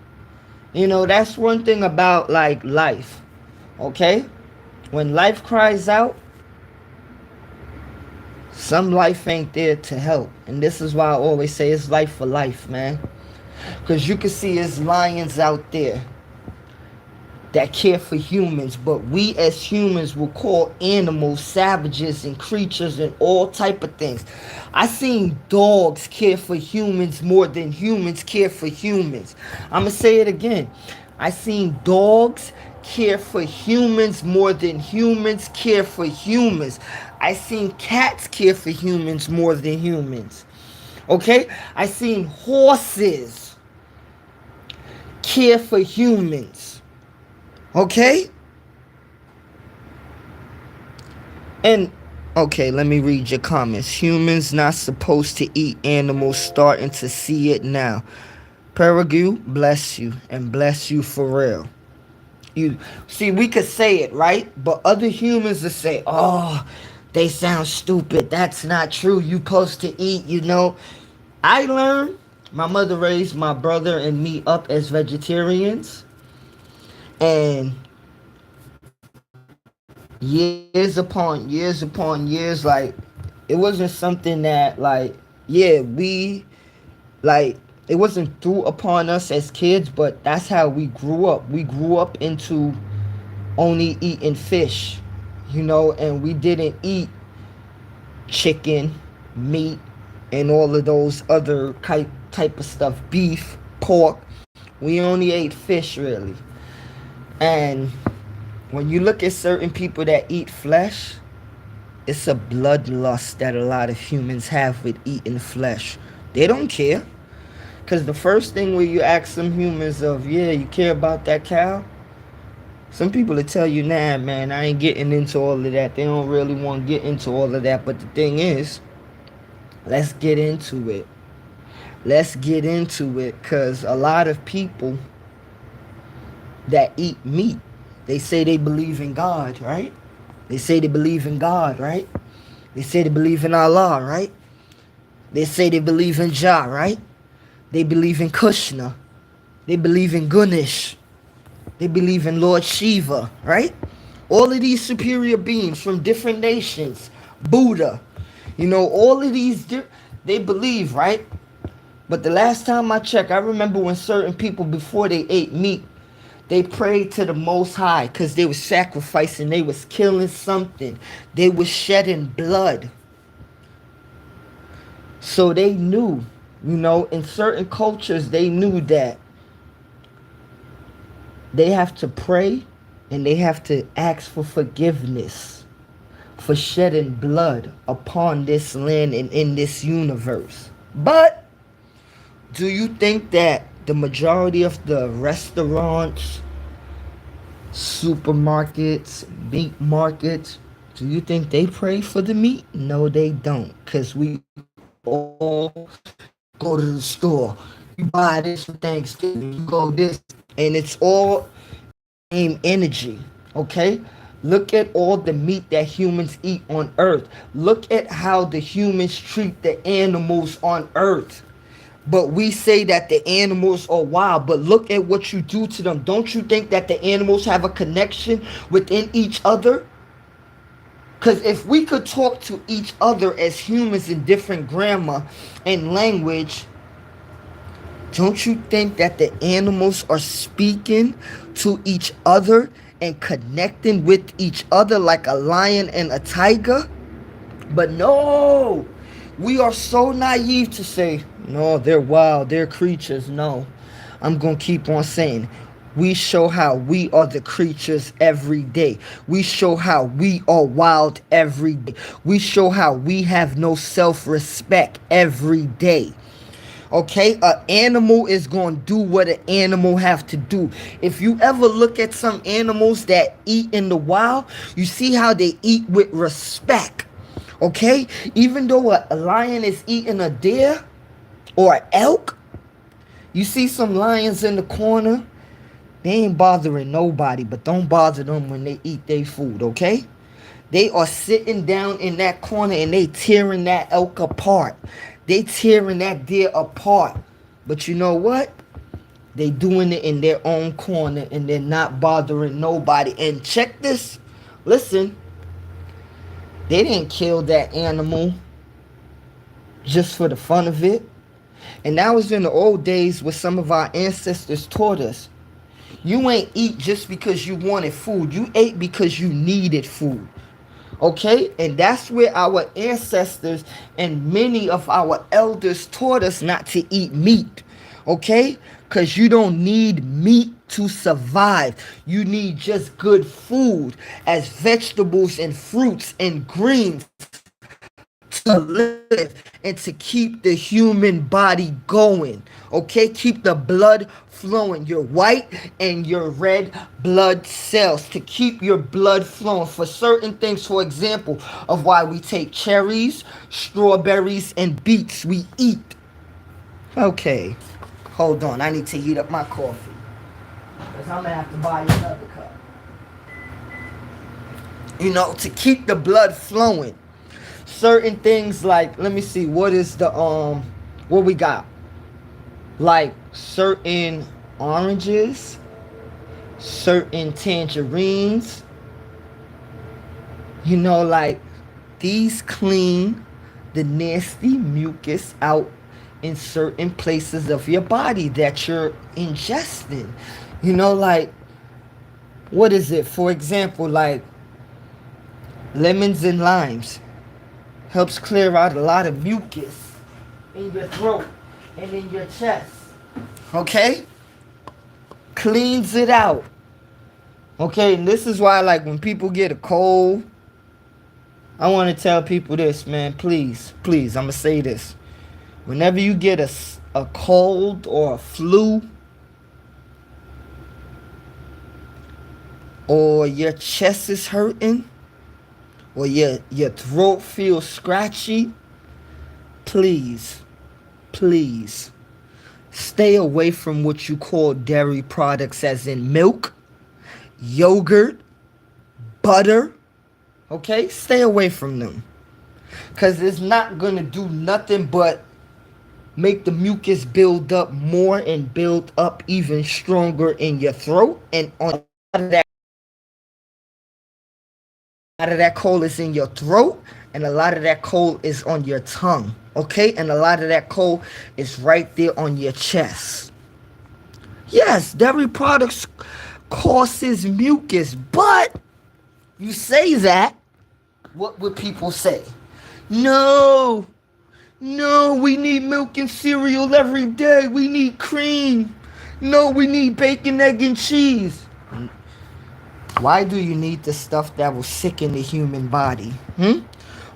You know, that's one thing about like life. Okay? When life cries out, some life ain't there to help. And this is why I always say it's life for life, man. Because you can see there's lions out there that care for humans, but we as humans will call animals savages and creatures and all type of things. I seen dogs care for humans more than humans care for humans. I'm gonna say it again. I seen dogs care for humans more than humans care for humans. I seen cats care for humans more than humans. Okay? I seen horses care for humans. Okay? And, okay, let me read your comments. Humans not supposed to eat animals, starting to see it now. Paragu, bless you, and bless you for real. You see, we could say it, right? But other humans will say, oh, they sound stupid. That's not true. You supposed to eat, you know. I learned, my mother raised my brother and me up as vegetarians. And years upon years, like, it wasn't something that, like, yeah, we, like, it wasn't threw upon us as kids, but that's how we grew up. We grew up into only eating fish, you know, and we didn't eat chicken, meat, and all of those other type of stuff, beef, pork. We only ate fish, really. And when you look at certain people that eat flesh, it's a bloodlust that a lot of humans have with eating flesh. They don't care. Because the first thing where you ask some humans of, yeah, you care about that cow? Some people will tell you, nah, man, I ain't getting into all of that. They don't really want to get into all of that. But the thing is, let's get into it. Let's get into it. Because a lot of people that eat meat, they say they believe in God, right? They say they believe in God, right? They say they believe in Allah, right? They say they believe in Jah, right? They believe in Krishna. They believe in Ganesh. They believe in Lord Shiva, right? All of these superior beings from different nations, Buddha, you know, all of these, they believe, right? But the last time I checked, I remember when certain people, before they ate meat, they prayed to the Most High because they was sacrificing, they was killing something, they was shedding blood. So they knew, you know, in certain cultures, they knew that they have to pray and they have to ask for forgiveness for shedding blood upon this land and in this universe. But do you think that the majority of the restaurants, supermarkets, meat markets, do you think they pray for the meat? No, they don't. Because we all go to the store. You buy this for Thanksgiving. You go this. And it's all same energy. Okay? Look at all the meat that humans eat on earth. Look at how the humans treat the animals on earth. But we say that the animals are wild, but look at what you do to them. Don't you think that the animals have a connection within each other? Because if we could talk to each other as humans in different grammar and language, don't you think that the animals are speaking to each other and connecting with each other like a lion and a tiger? But no, we are so naive to say, no, they're wild, they're creatures. No, I'm going to keep on saying, we show how we are the creatures every day. We show how we are wild every day. We show how we have no self-respect every day. Okay, an animal is going to do what an animal have to do. If you ever look at some animals that eat in the wild, you see how they eat with respect. Okay? Even though a lion is eating a deer or an elk, you see some lions in the corner, they ain't bothering nobody, but don't bother them when they eat their food, okay? They are sitting down in that corner and they tearing that elk apart. They tearing that deer apart. But you know what? They doing it in their own corner and they're not bothering nobody. And check this. Listen. They didn't kill that animal just for the fun of it. And that was in the old days where some of our ancestors taught us. You ain't eat just because you wanted food. You ate because you needed food. Okay? And that's where our ancestors and many of our elders taught us not to eat meat. Okay? Because you don't need meat to survive. You need just good food as vegetables and fruits and greens to live and to keep the human body going. Okay? Keep the blood flowing. Your white and your red blood cells to keep your blood flowing for certain things. For example, of why we take cherries, strawberries, and beets we eat. Okay. Hold on. I need to heat up my coffee. Because I'm going to have to buy another cup. You know, to keep the blood flowing. Certain things like, let me see, what is the what we got? Like certain oranges, certain tangerines, you know, like these clean the nasty mucus out in certain places of your body that you're ingesting. You know, like, what is it? For example, like lemons and limes helps clear out a lot of mucus in your throat and in your chest. Okay? Cleans it out. Okay, and this is why, like, when people get a cold, I want to tell people this, man. Please, please, I'm going to say this. Whenever you get a cold or a flu, or your chest is hurting, or your throat feels scratchy, please, please, stay away from what you call dairy products, as in milk, yogurt, butter. Okay? Stay away from them. Because it's not going to do nothing but make the mucus build up more and build up even stronger in your throat. And on that, a lot of that cold is in your throat, and a lot of that cold is on your tongue, okay? And a lot of that cold is right there on your chest. Yes, dairy products causes mucus, but you say that, what would people say? No, we need milk and cereal every day. We need cream. No, we need bacon, egg, and cheese. Why do you need the stuff that will sicken the human body?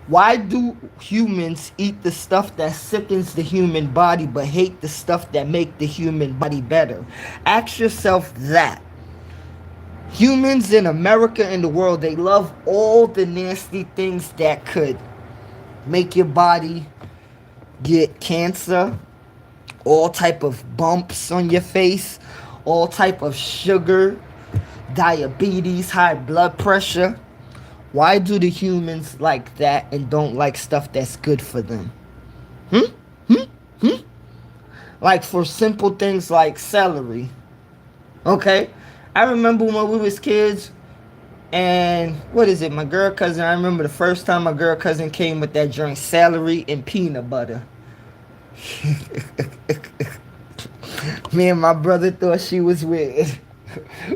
Why do humans eat the stuff that sickens the human body but hate the stuff that make the human body better? Ask yourself that. Humans in America and the world, they love all the nasty things that could make your body get cancer, all type of bumps on your face, all type of sugar, diabetes, high blood pressure. Why do the humans like that and don't like stuff that's good for them? Like for simple things like celery. Okay? I remember when we was kids, and what is it, my girl cousin, I remember the first time my girl cousin came with that drink, celery and peanut butter. Me and my brother thought she was weird.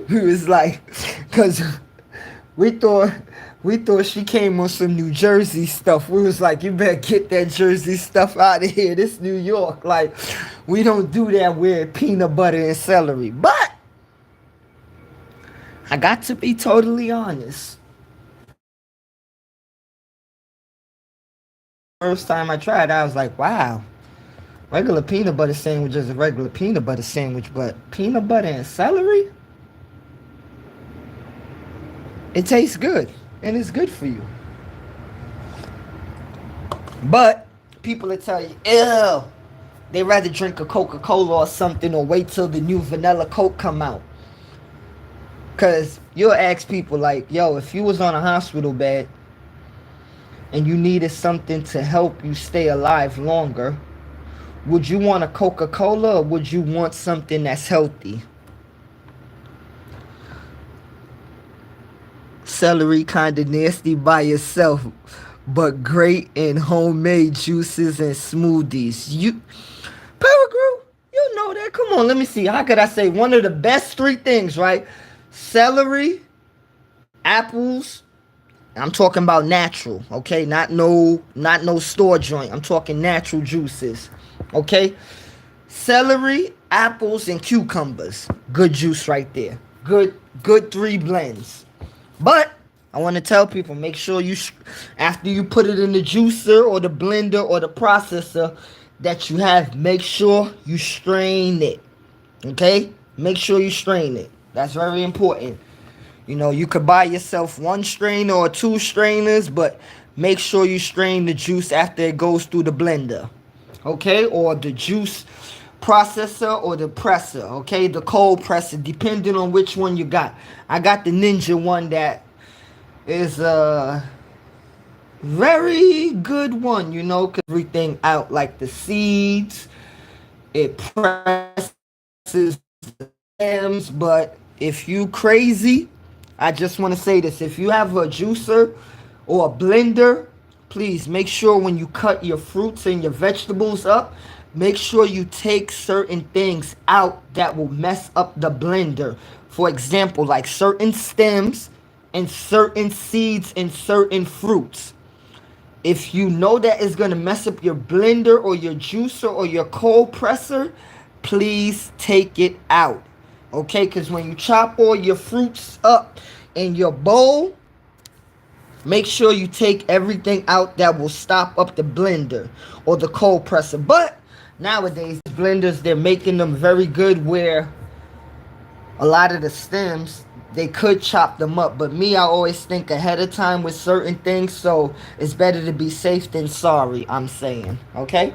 We was like, cause we thought she came on some New Jersey stuff. We was like, you better get that Jersey stuff out of here. This New York. Like, we don't do that weird peanut butter and celery. But I got to be totally honest. First time I tried, I was like, wow. Regular peanut butter sandwich is a regular peanut butter sandwich, but peanut butter and celery? It tastes good, and it's good for you. But people will tell you, ew, they rather drink a Coca-Cola or something or wait till the new vanilla Coke come out. Cause you'll ask people like, yo, if you was on a hospital bed and you needed something to help you stay alive longer, would you want a Coca-Cola or would you want something that's healthy? Celery kinda nasty by itself, but great in homemade juices and smoothies. You Peregrine, you know that. Come on, let me see. How could I say one of the best three things, right? Celery, apples. I'm talking about natural, okay? Not no store joint. I'm talking natural juices. Okay? Celery, apples, and cucumbers. Good juice right there. Good three blends. But I want to tell people, make sure after you put it in the juicer or the blender or the processor that you have, make sure you strain it. Okay? Make sure you strain it. That's very important. You know, you could buy yourself one strainer or two strainers, but make sure you strain the juice after it goes through the blender. Okay? Or the juice processor or the presser. Okay? The cold presser, depending on which one you got. I got the Ninja one that is a very good one, you know, cause everything out like the seeds. It presses the stems, but if you crazy, I just want to say this. If you have a juicer or a blender, please make sure when you cut your fruits and your vegetables up, make sure you take certain things out that will mess up the blender. For example, like certain stems and certain seeds and certain fruits. If you know that it's going to mess up your blender or your juicer or your cold presser, please take it out. Okay, because when you chop all your fruits up in your bowl, make sure you take everything out that will stop up the blender or the cold presser. But nowadays, blenders, they're making them very good where a lot of the stems, they could chop them up. But me, I always think ahead of time with certain things, so it's better to be safe than sorry, I'm saying. Okay?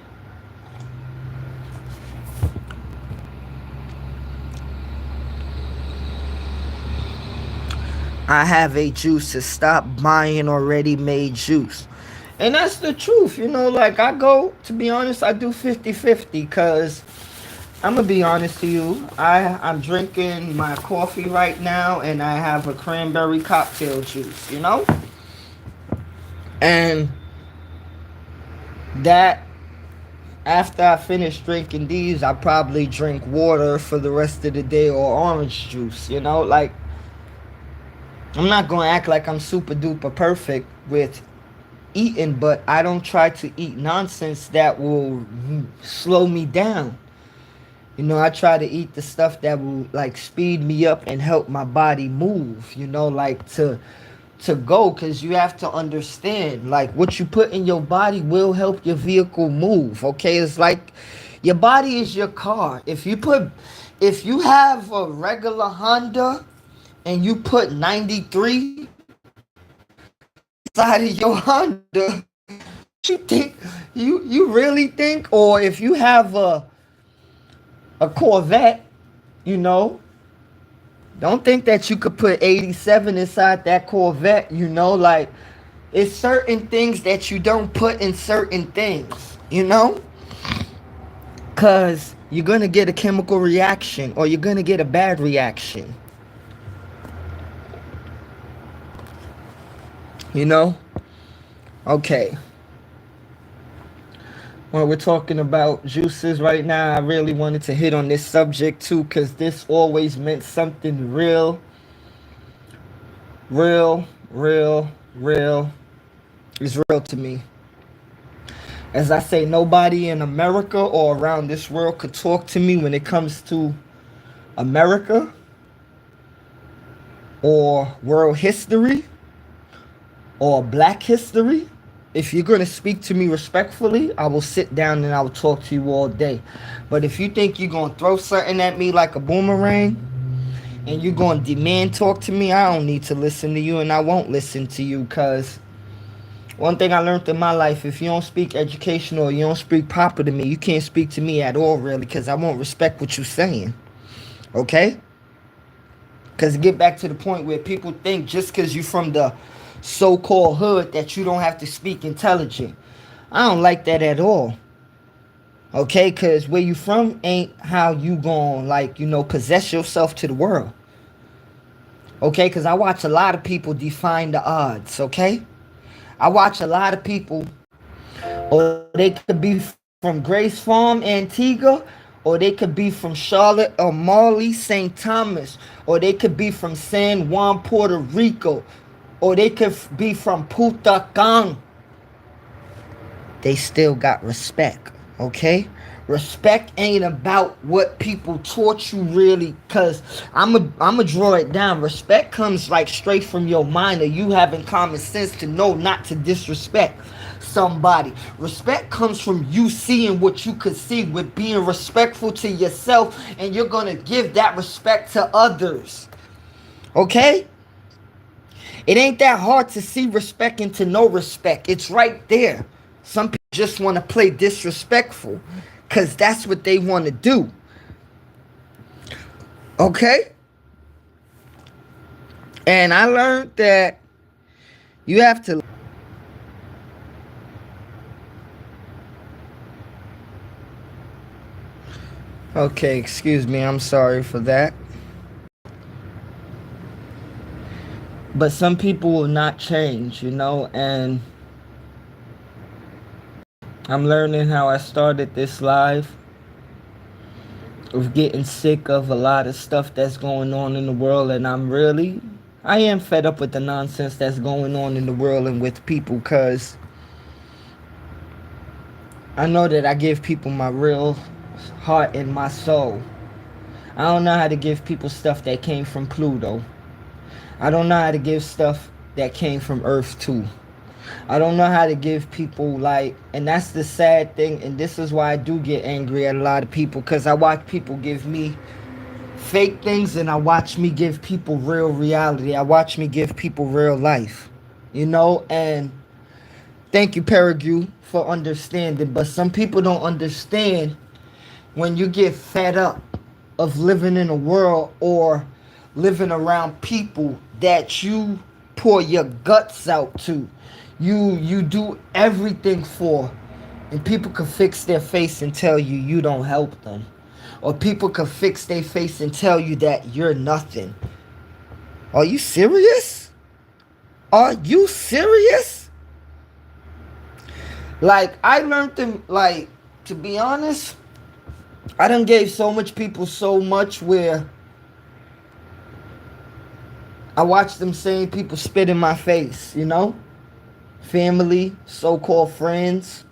I have a juice to stop buying already made juice. And that's the truth, you know, like to be honest, I do 50-50 because I'm going to be honest to you. I'm drinking my coffee right now and I have a cranberry cocktail juice, you know? And that, after I finish drinking these, I probably drink water for the rest of the day or orange juice, you know? Like, I'm not going to act like I'm super duper perfect with eating, but I don't try to eat nonsense that will slow me down. You know, I try to eat the stuff that will like speed me up and help my body move, you know, like to go, because you have to understand, like, what you put in your body will help your vehicle move. Okay, it's like your body is your car. If you have a regular Honda and you put 93 inside of your Honda, you think you really think, or if you have a Corvette, you know, don't think that you could put 87 inside that Corvette, you know, like, it's certain things that you don't put in certain things, you know, because you're going to get a chemical reaction or you're going to get a bad reaction, you know. Okay. When we're talking about juices right now, I really wanted to hit on this subject too, because this always meant something real is real to me. As I say, nobody in America or around this world could talk to me when it comes to America or world history or black history. If you're going to speak to me respectfully, I will sit down and I will talk to you all day. But if you think you're going to throw something at me like a boomerang and you're going to demand talk to me, I don't need to listen to you and I won't listen to you, because One thing I learned in my life, if you don't speak education or you don't speak proper to me, you can't speak to me at all, really, because I won't respect what you're saying. Okay? Because get back to the point where people think just because you're from the so-called hood that you don't have to speak intelligent. I don't like that at all. Okay? Because where you from ain't how you gon' like, possess yourself to the world. Okay? Because I watch a lot of people define the odds. Okay? I watch a lot of people, or they could be from Grace Farm, Antigua, or they could be from Charlotte or Marley, St. Thomas, or they could be from San Juan, Puerto Rico, or they could be from Punta Cana. They still got respect, okay? Respect ain't about what people taught you really, cause I'ma draw it down. Respect comes like straight from your mind, or you having common sense to know not to disrespect somebody. Respect comes from you seeing what you could see, with being respectful to yourself, and you're gonna give that respect to others. Okay? It ain't that hard to see respect and to know respect. It's right there. Some people just want to play disrespectful because that's what they want to do. Okay? And I learned that you have to... Okay, excuse me. I'm sorry for that. But some people will not change, and I'm learning how I started this live of getting sick of a lot of stuff that's going on in the world, and I am fed up with the nonsense that's going on in the world and with people, because I know that I give people my real heart and my soul. I don't know how to give people stuff that came from Pluto. I don't know how to give stuff that came from Earth too. I don't know how to give people and that's the sad thing, and this is why I do get angry at a lot of people, because I watch people give me fake things, and I watch me give people real reality. I watch me give people real life, and thank you, Paragu, for understanding. But some people don't understand when you get fed up of living in a world or living around people that you pour your guts out to. You do everything for, and people can fix their face and tell you don't help them. Or people can fix their face and tell you that you're nothing. Are you serious? Are you serious? I learned to be honest, I done gave so much people so much where I watch them same people spit in my face, family, so-called friends,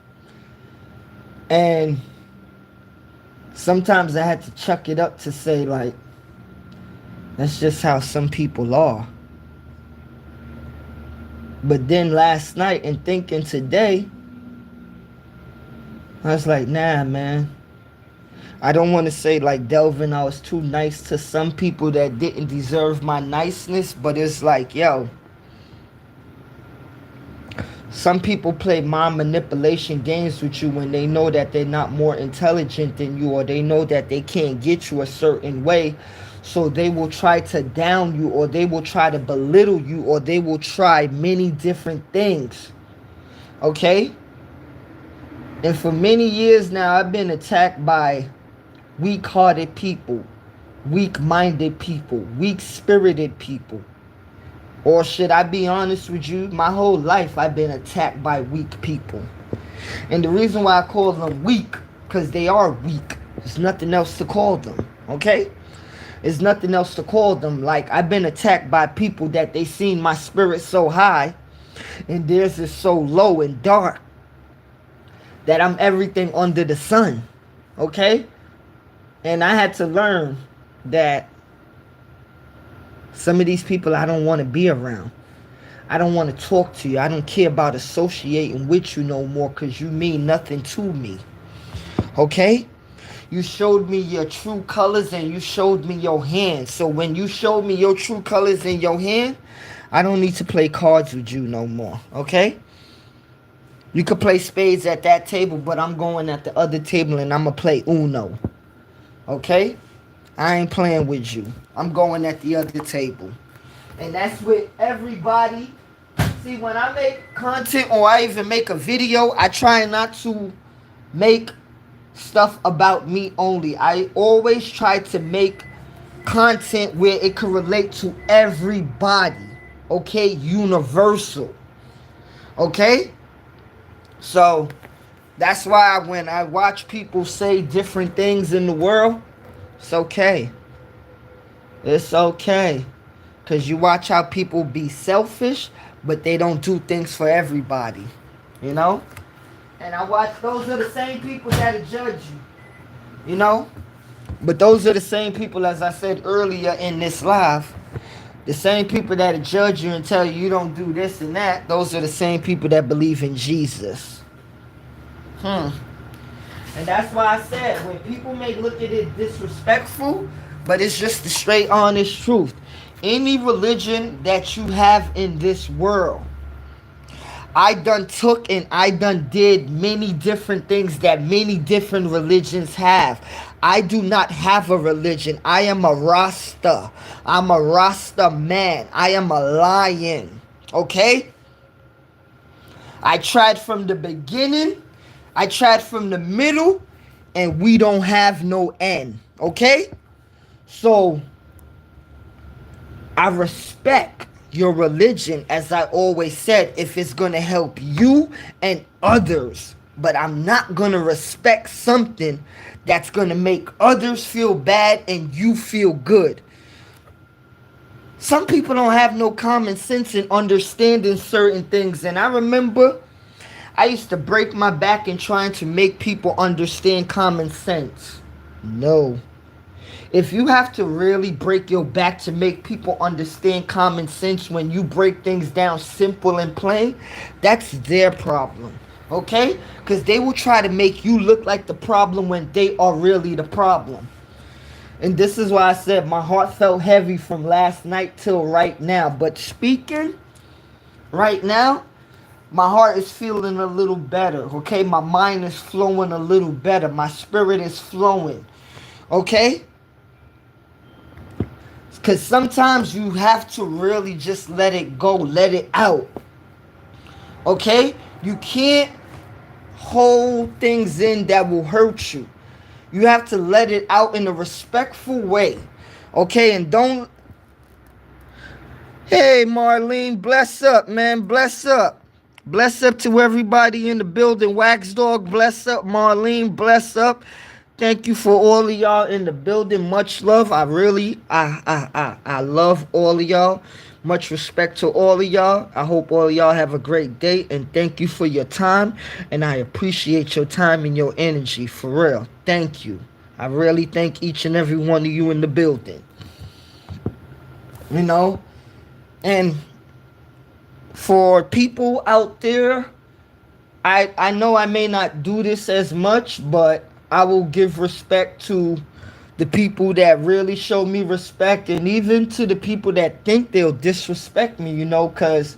and sometimes I had to chuck it up to say that's just how some people are. But then last night and thinking today, I was like, nah, man. I don't want to say Delvin, I was too nice to some people that didn't deserve my niceness, but it's yo, some people play mind manipulation games with you when they know that they're not more intelligent than you, or they know that they can't get you a certain way. So they will try to down you, or they will try to belittle you, or they will try many different things. Okay? And for many years now, I've been attacked by weak-hearted people, weak-minded people, weak-spirited people. Or should I be honest with you, my whole life I've been attacked by weak people. And the reason why I call them weak, because they are weak. There's nothing else to call them, okay? There's nothing else to call them. I've been attacked by people that they seen my spirit so high, and theirs is so low and dark, that I'm everything under the sun, okay? And I had to learn that some of these people I don't want to be around. I don't want to talk to you. I don't care about associating with you no more, because you mean nothing to me. Okay? You showed me your true colors and you showed me your hand. So when you showed me your true colors in your hand, I don't need to play cards with you no more. Okay? You could play spades at that table, but I'm going at the other table and I'm going to play Uno. Okay? I ain't playing with you. I'm going at the other table. And that's with everybody. See, when I make content or I even make a video, I try not to make stuff about me only. I always try to make content where it can relate to everybody. Okay? Universal. Okay? So that's why when I watch people say different things in the world, it's okay. It's okay. Because you watch how people be selfish, but they don't do things for everybody. You know? And I watch, those are the same people that'll judge you. You know? But those are the same people, as I said earlier in this live, the same people that'll judge you and tell you you don't do this and that, those are the same people that believe in Jesus. And that's why I said, when people may look at it disrespectful, but it's just the straight honest truth. Any religion that you have in this world, I done took and I done did many different things that many different religions have. I do not have a religion. I am a Rasta. I'm a Rasta man. I am a lion. Okay? I tried from the beginning. I tried from the middle. And we don't have no end. Okay? So, I respect your religion, as I always said, if it's going to help you and others. But I'm not going to respect something that's going to make others feel bad and you feel good. Some people don't have no common sense in understanding certain things. And I remember I used to break my back in trying to make people understand common sense. No. If you have to really break your back to make people understand common sense when you break things down simple and plain, that's their problem. Okay? Because they will try to make you look like the problem when they are really the problem. And this is why I said my heart felt heavy from last night till right now. But speaking right now, my heart is feeling a little better. Okay? My mind is flowing a little better. My spirit is flowing. Okay? Because sometimes you have to really just let it go, let it out. Okay? You can't hold things in that will hurt you. You have to let it out in a respectful way. Okay? And don't... Hey, Marlene, bless up, man. Bless up. Bless up to everybody in the building. Wax Dog, bless up. Marlene, bless up. Thank you for all of y'all in the building. Much love. I love all of y'all. Much respect to all of y'all. I hope all of y'all have a great day. And thank you for your time. And I appreciate your time and your energy. For real. Thank you. I really thank each and every one of you in the building. You know? And for people out there, I know I may not do this as much, but I will give respect to the people that really show me respect, and even to the people that think they'll disrespect me, you know, because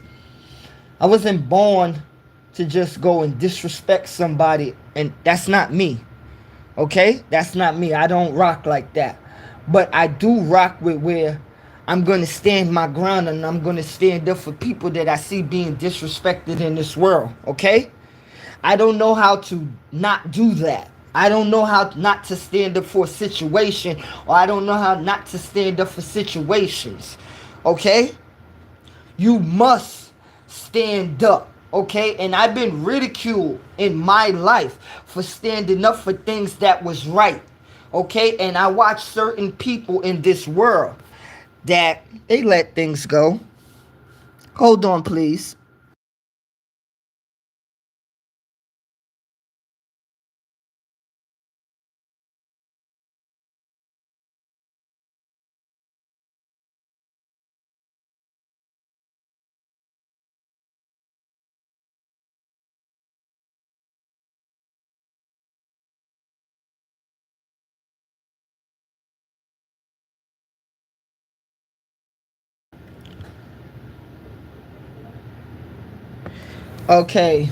I wasn't born to just go and disrespect somebody, and that's not me. Okay? That's not me. I don't rock like that. But I do rock with where I'm going to stand my ground, and I'm going to stand up for people that I see being disrespected in this world. Okay? I don't know how to not do that. I don't know how not to stand up for a situation, or I don't know how not to stand up for situations. Okay? You must stand up. Okay? And I've been ridiculed in my life for standing up for things that was right. Okay? And I watch certain people in this world that they let things go. Hold on, please. Okay.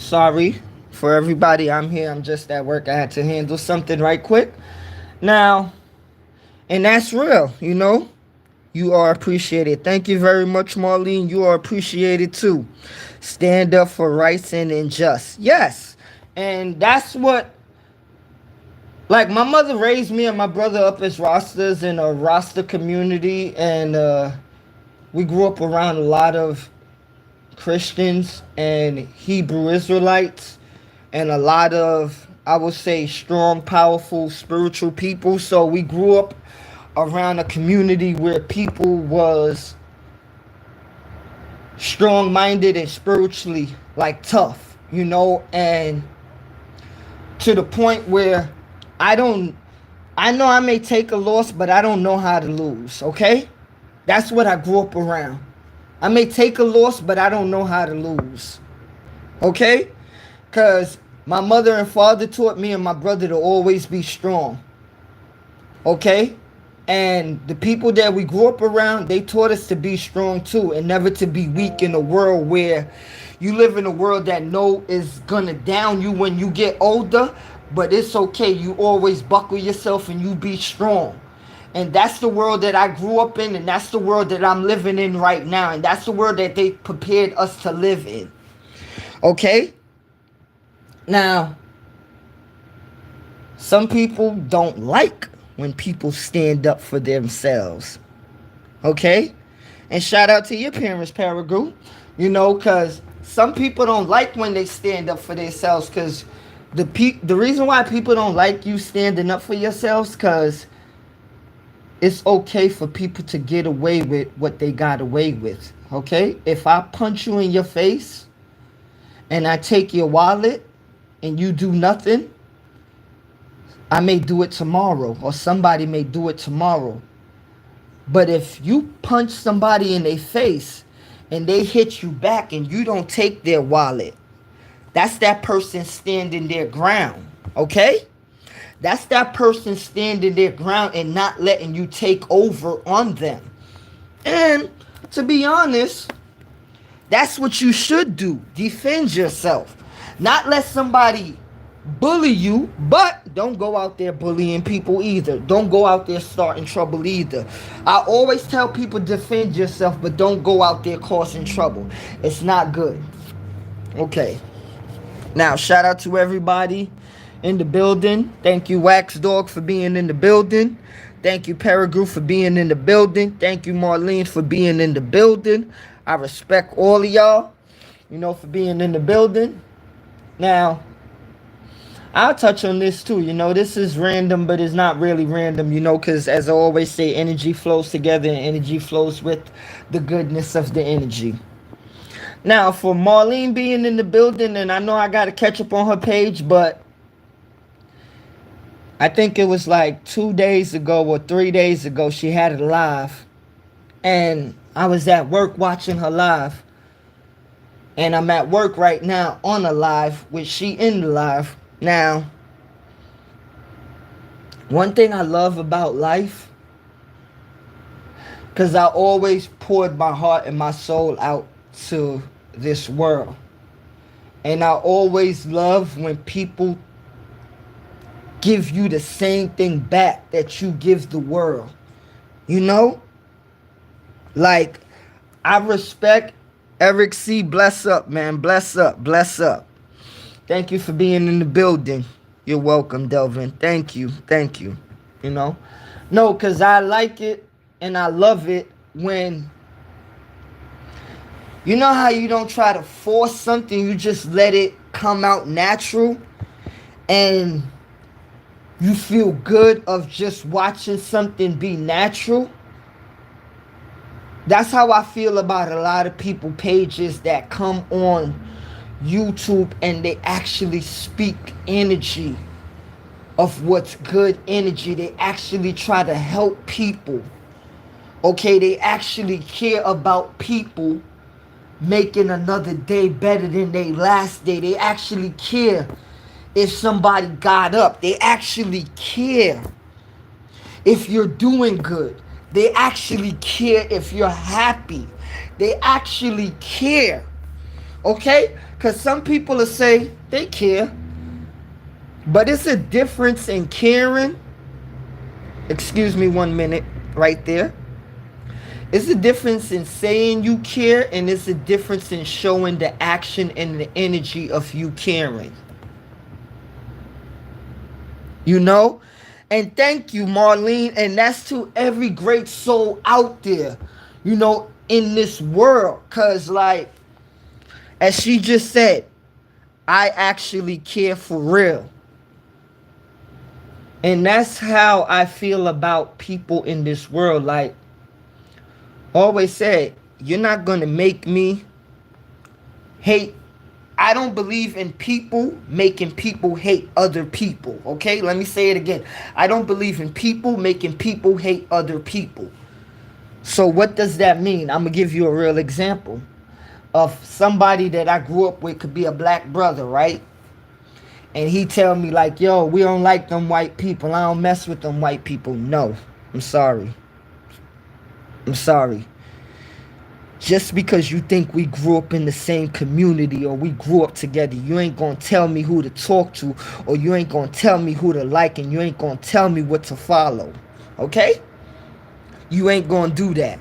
Sorry for everybody. I'm here. I'm just at work. I had to handle something right quick. Now, and that's real, you know. You are appreciated. Thank you very much, Marlene. You are appreciated too. Stand up for rights and just. Yes. And that's what, like, my mother raised me and my brother up as Rastas in a Rasta community. And we grew up around a lot of Christians and Hebrew Israelites and a lot of, I would say, strong, powerful, spiritual people. So we grew up around a community where people was strong-minded and spiritually, like, tough, you know, and to the point where I know I may take a loss, but I don't know how to lose, okay? That's what I grew up around. I may take a loss, but I don't know how to lose, okay? Because my mother and father taught me and my brother to always be strong, okay? And the people that we grew up around, they taught us to be strong too and never to be weak in a world where you live in a world that is gonna down you when you get older, but it's okay. You always buckle yourself and you be strong. And that's the world that I grew up in, and that's the world that I'm living in right now, and that's the world that they prepared us to live in. Okay? Now, some people don't like when people stand up for themselves. Okay? And shout out to your parents, Paragu. You know, because some people don't like when they stand up for themselves, because the reason why people don't like you standing up for yourselves, because it's okay for people to get away with what they got away with. Okay? If I punch you in your face and I take your wallet and you do nothing, I may do it tomorrow, or somebody may do it tomorrow. But if you punch somebody in their face and they hit you back and you don't take their wallet, that's that person standing their ground, okay? That's that person standing their ground and not letting you take over on them. And to be honest, that's what you should do. Defend yourself. Not let somebody bully you, but don't go out there bullying people either. Don't go out there starting trouble either. I always tell people defend yourself, but don't go out there causing trouble. It's not good. Okay. Now, shout out to everybody in the building. Thank you, Wax Dog, for being in the building. Thank you, Paragu, for being in the building. Thank you, Marlene, for being in the building. I respect all of y'all, you know, for being in the building. Now, I'll touch on this too. You know, this is random, but it's not really random, you know, because as I always say, energy flows together and energy flows with the goodness of the energy. Now, for Marlene being in the building, and I know I got to catch up on her page, but I think it was like 2 days ago or 3 days ago, she had it live. And I was at work watching her live. And I'm at work right now on a live with she in the live. Now, one thing I love about life, because I always poured my heart and my soul out to this world. And I always love when people give you the same thing back that you give the world. You know? Like, I respect Eric C. Bless up, man. Bless up. Bless up. Thank you for being in the building. You're welcome, Delvin. Thank you. Thank you. You know? No, because I like it and I love it when, you know how you don't try to force something, you just let it come out natural, and you feel good of just watching something be natural? That's how I feel about a lot of people pages that come on YouTube and they actually speak energy of what's good energy. They actually try to help people. Okay, they actually care about people making another day better than their last day. They actually care if somebody got up. They actually care if you're doing good. They actually care if you're happy. They actually care Okay? Because some people will say they care, but it's a difference in caring. Excuse me 1 minute right there. It's a difference in saying you care, and it's a difference in showing the action and the energy of you caring. You know? And thank you, Marlene. And that's to every great soul out there, in this world. Because, like, as she just said, I actually care for real. And that's how I feel about people in this world. Like, always said, you're not going to make me hate. I don't believe in people making people hate other people. Okay, let me say it again. I don't believe in people making people hate other people. So what does that mean? I'm going to give you a real example of somebody that I grew up with. Could be a black brother, right? And he tell me like, yo, we don't like them white people. I don't mess with them white people. No, I'm sorry. I'm sorry. Just because you think we grew up in the same community or we grew up together, you ain't gonna tell me who to talk to, or you ain't gonna tell me who to like, and you ain't gonna tell me what to follow. Okay? You ain't gonna do that.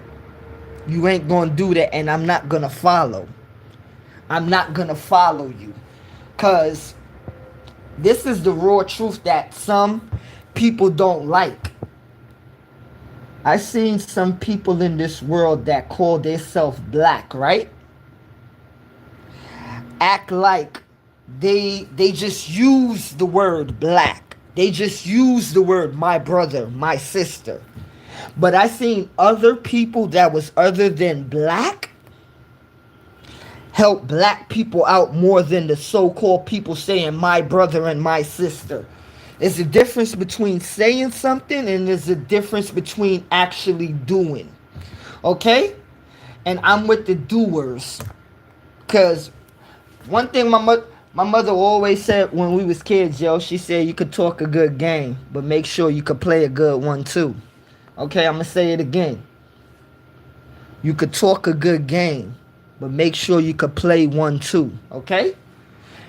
You ain't gonna do that, and I'm not gonna follow. I'm not gonna follow you. Because this is the raw truth that some people don't like. I seen some people in this world that call themselves black, right? Act like they just use the word black. They just use the word my brother, my sister. But I seen other people that was other than black help black people out more than the so-called people saying my brother and my sister. There's a difference between saying something, and there's a difference between actually doing. Okay? And I'm with the doers. Because one thing my mother always said when we was kids, yo, she said you could talk a good game, but make sure you could play a good one too. Okay, I'm going to say it again. You could talk a good game, but make sure you could play one too. Okay?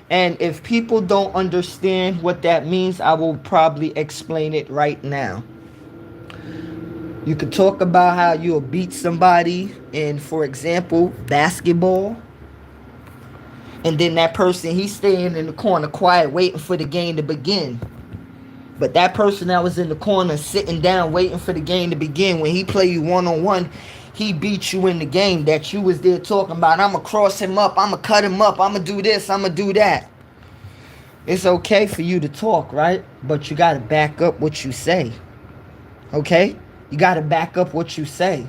And if people don't understand what that means, I will probably explain it right now. You could talk about how you'll beat somebody in, for example, basketball. And then that person, he's staying in the corner quiet, waiting for the game to begin. But that person that was in the corner sitting down, waiting for the game to begin, when he play you one-on-one, he beat you in the game that you was there talking about. I'm going to cross him up. I'm going to cut him up. I'm going to do this. I'm going to do that. It's okay for you to talk, right? But you got to back up what you say. Okay? You got to back up what you say.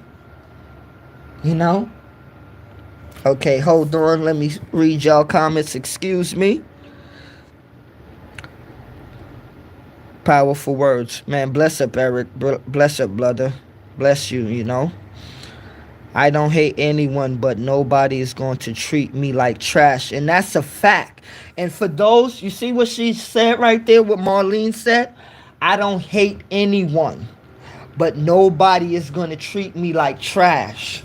You know? Okay, hold on. Let me read y'all comments. Excuse me. Powerful words. Man, bless up, Eric. Bless up, brother. Bless you, you know? I don't hate anyone, but nobody is going to treat me like trash. And that's a fact. And for those, you see what she said right there, what Marlene said? I don't hate anyone, but nobody is going to treat me like trash.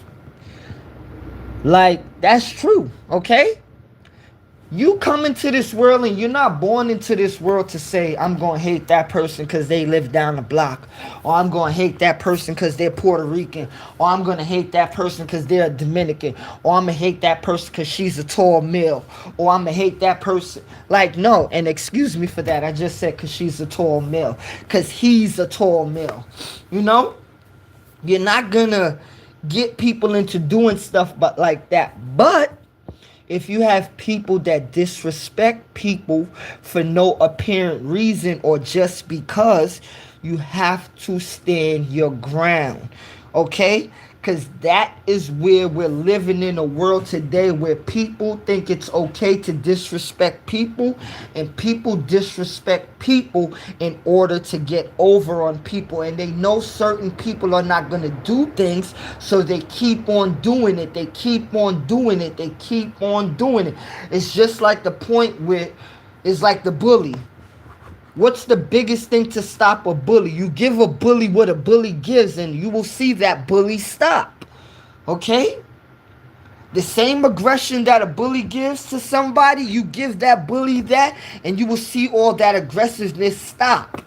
Like, that's true, okay? You come into this world and you're not born into this world to say, I'm going to hate that person because they live down the block. Or I'm going to hate that person because they're Puerto Rican. Or I'm going to hate that person because they're a Dominican. Or I'm going to hate that person because she's a tall male. Or I'm going to hate that person. Like, no. And excuse me for that. I just said because she's a tall male. Because he's a tall male. You know? You're not going to get people into doing stuff but like that. But if you have people that disrespect people for no apparent reason or just because, you have to stand your ground. Okay? Because that is where we're living in a world today where people think it's okay to disrespect people, and people disrespect people in order to get over on people. And they know certain people are not going to do things, so they keep on doing it. They keep on doing it. They keep on doing it. It's just like the point where it's like the bully. What's the biggest thing to stop a bully? You give a bully what a bully gives, and you will see that bully stop. Okay? The same aggression that a bully gives to somebody, you give that bully that, and you will see all that aggressiveness stop.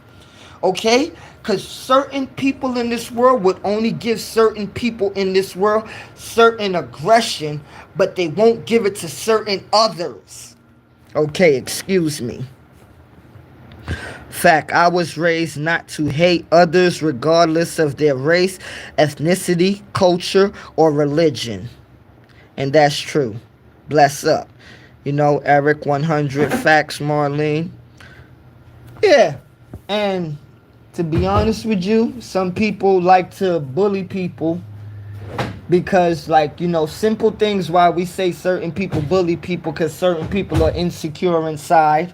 Okay? Because certain people in this world would only give certain people in this world certain aggression, but they won't give it to certain others. Okay, excuse me. Fact, I was raised not to hate others regardless of their race, ethnicity, culture, or religion. And that's true. Bless up. You know, Eric 100 facts, Marlene. Yeah. And to be honest with you, some people like to bully people because, like, you know, simple things why we say certain people bully people, because certain people are insecure inside.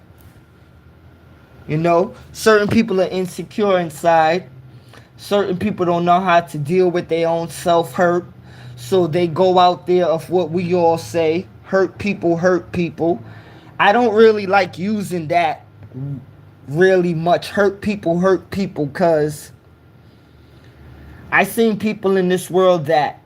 You know, certain people are insecure inside. Certain people don't know how to deal with their own self-hurt. So they go out there of what we all say, hurt people, hurt people. I don't really like using that really much, hurt people, because I seen people in this world that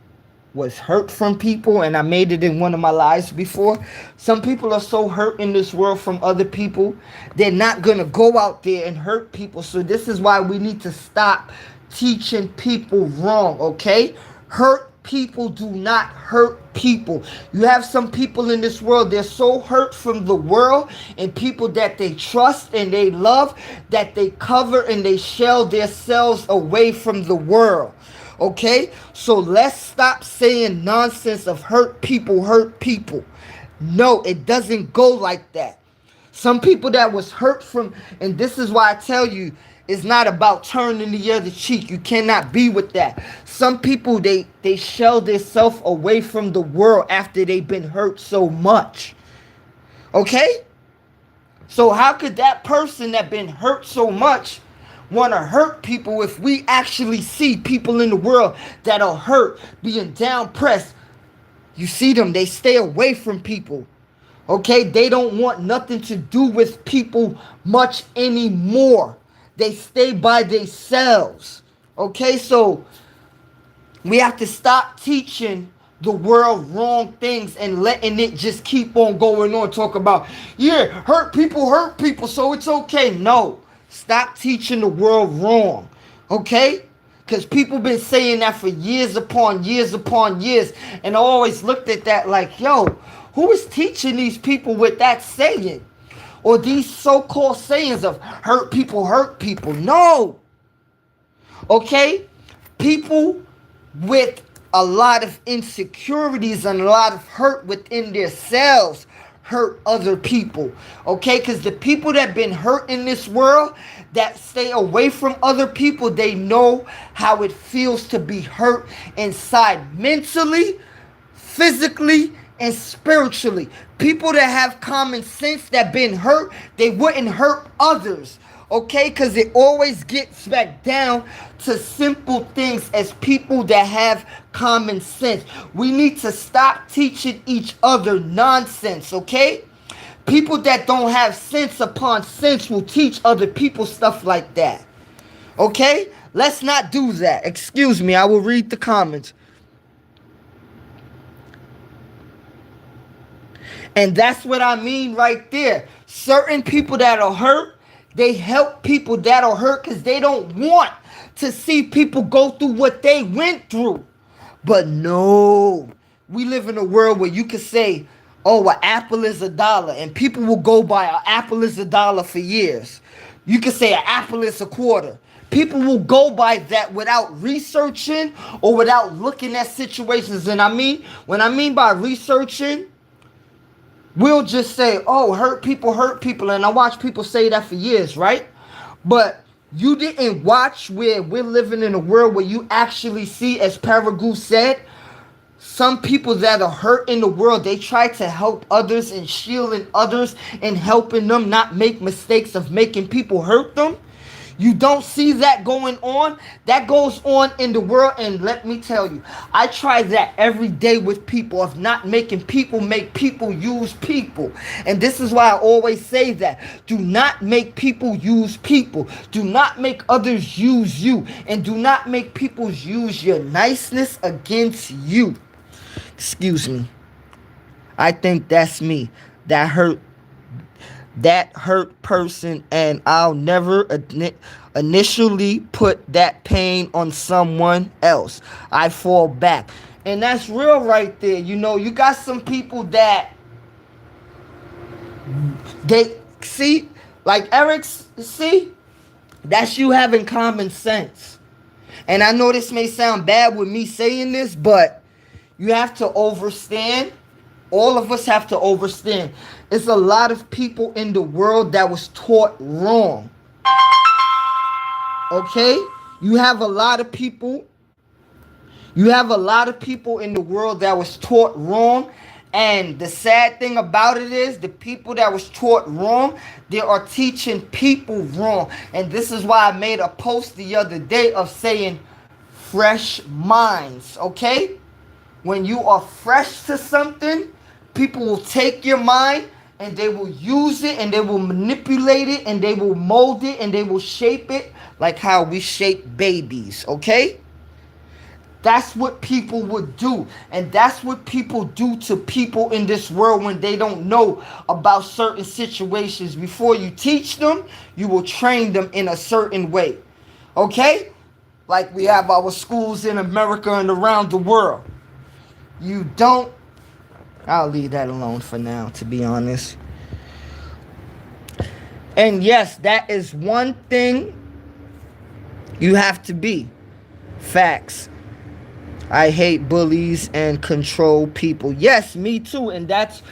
was hurt from people, and I made it in one of my lives before. Some people are so hurt in this world from other people, they're not gonna go out there and hurt people. So this is why we need to stop teaching people wrong, okay? Hurt people do not hurt people. You have some people in this world, they're so hurt from the world and people that they trust and they love, that they cover and they shell themselves away from the world. Okay? So let's stop saying nonsense of hurt people, hurt people. No, it doesn't go like that. Some people that was hurt from, and this is why I tell you, it's not about turning the other cheek. You cannot be with that. Some people, they shell themselves away from the world after they've been hurt so much. Okay? So how could that person that been hurt so much want to hurt people if we actually see people in the world that are hurt, being down pressed? You see them, they stay away from people. Okay? They don't want nothing to do with people much anymore. They stay by themselves. Okay, so we have to stop teaching the world wrong things and letting it just keep on going on. Talk about, yeah, hurt people, so it's okay. No, stop teaching the world wrong. Okay? Because people been saying that for years upon years upon years. And I always looked at that like, yo, who is teaching these people with that saying? Or these so-called sayings of hurt people, hurt people. No. Okay? People with a lot of insecurities and a lot of hurt within themselves hurt other people. Okay? Because the people that been hurt in this world, that stay away from other people, they know how it feels to be hurt inside, mentally, physically, and spiritually. People that have common sense that been hurt, they wouldn't hurt others. Okay? Because it always gets back down to simple things as people that have common sense. We need to stop teaching each other nonsense. Okay? People that don't have sense upon sense will teach other people stuff like that. Okay? Let's not do that. Excuse me, I will read the comments. And that's what I mean right there. Certain people that are hurt, they help people that are hurt because they don't want to see people go through what they went through. But no, we live in a world where you can say, oh, an apple is $1, and people will go by an apple is $1 for years. You can say an apple is $0.25. People will go by that without researching or without looking at situations. And when I mean by researching, we'll just say, oh, hurt people, and I watch people say that for years, right? But you didn't watch where we're living in a world where you actually see, as Paragoose said, some people that are hurt in the world, they try to help others and shielding others and helping them not make mistakes of making people hurt them. You don't see that going on. That goes on in the world, and let me tell you, I try that every day with people of not making people make people use people. And this is why I always say that. Do not make people use people. Do not make others use you. And do not make people use your niceness against you. Excuse me. I think that's me. That hurt that hurt person, and I'll never initially put that pain on someone else. I fall back. And that's real right there. You know, you got some people that they see, like Eric, see, that's you having common sense. And I know this may sound bad with me saying this, but you have to understand. All of us have to understand. It's a lot of people in the world that was taught wrong. Okay? You have a lot of people. You have a lot of people in the world that was taught wrong. And the sad thing about it is the people that was taught wrong, they are teaching people wrong. And this is why I made a post the other day of saying fresh minds. Okay? When you are fresh to something, people will take your mind and they will use it and they will manipulate it and they will mold it and they will shape it like how we shape babies, okay? That's what people would do. And that's what people do to people in this world when they don't know about certain situations. Before you teach them, you will train them in a certain way, okay? Like we have our schools in America and around the world. You don't. I'll leave that alone for now, to be honest. And yes, that is one thing you have to be. Facts. I hate bullies and control people. Yes, me too. And that's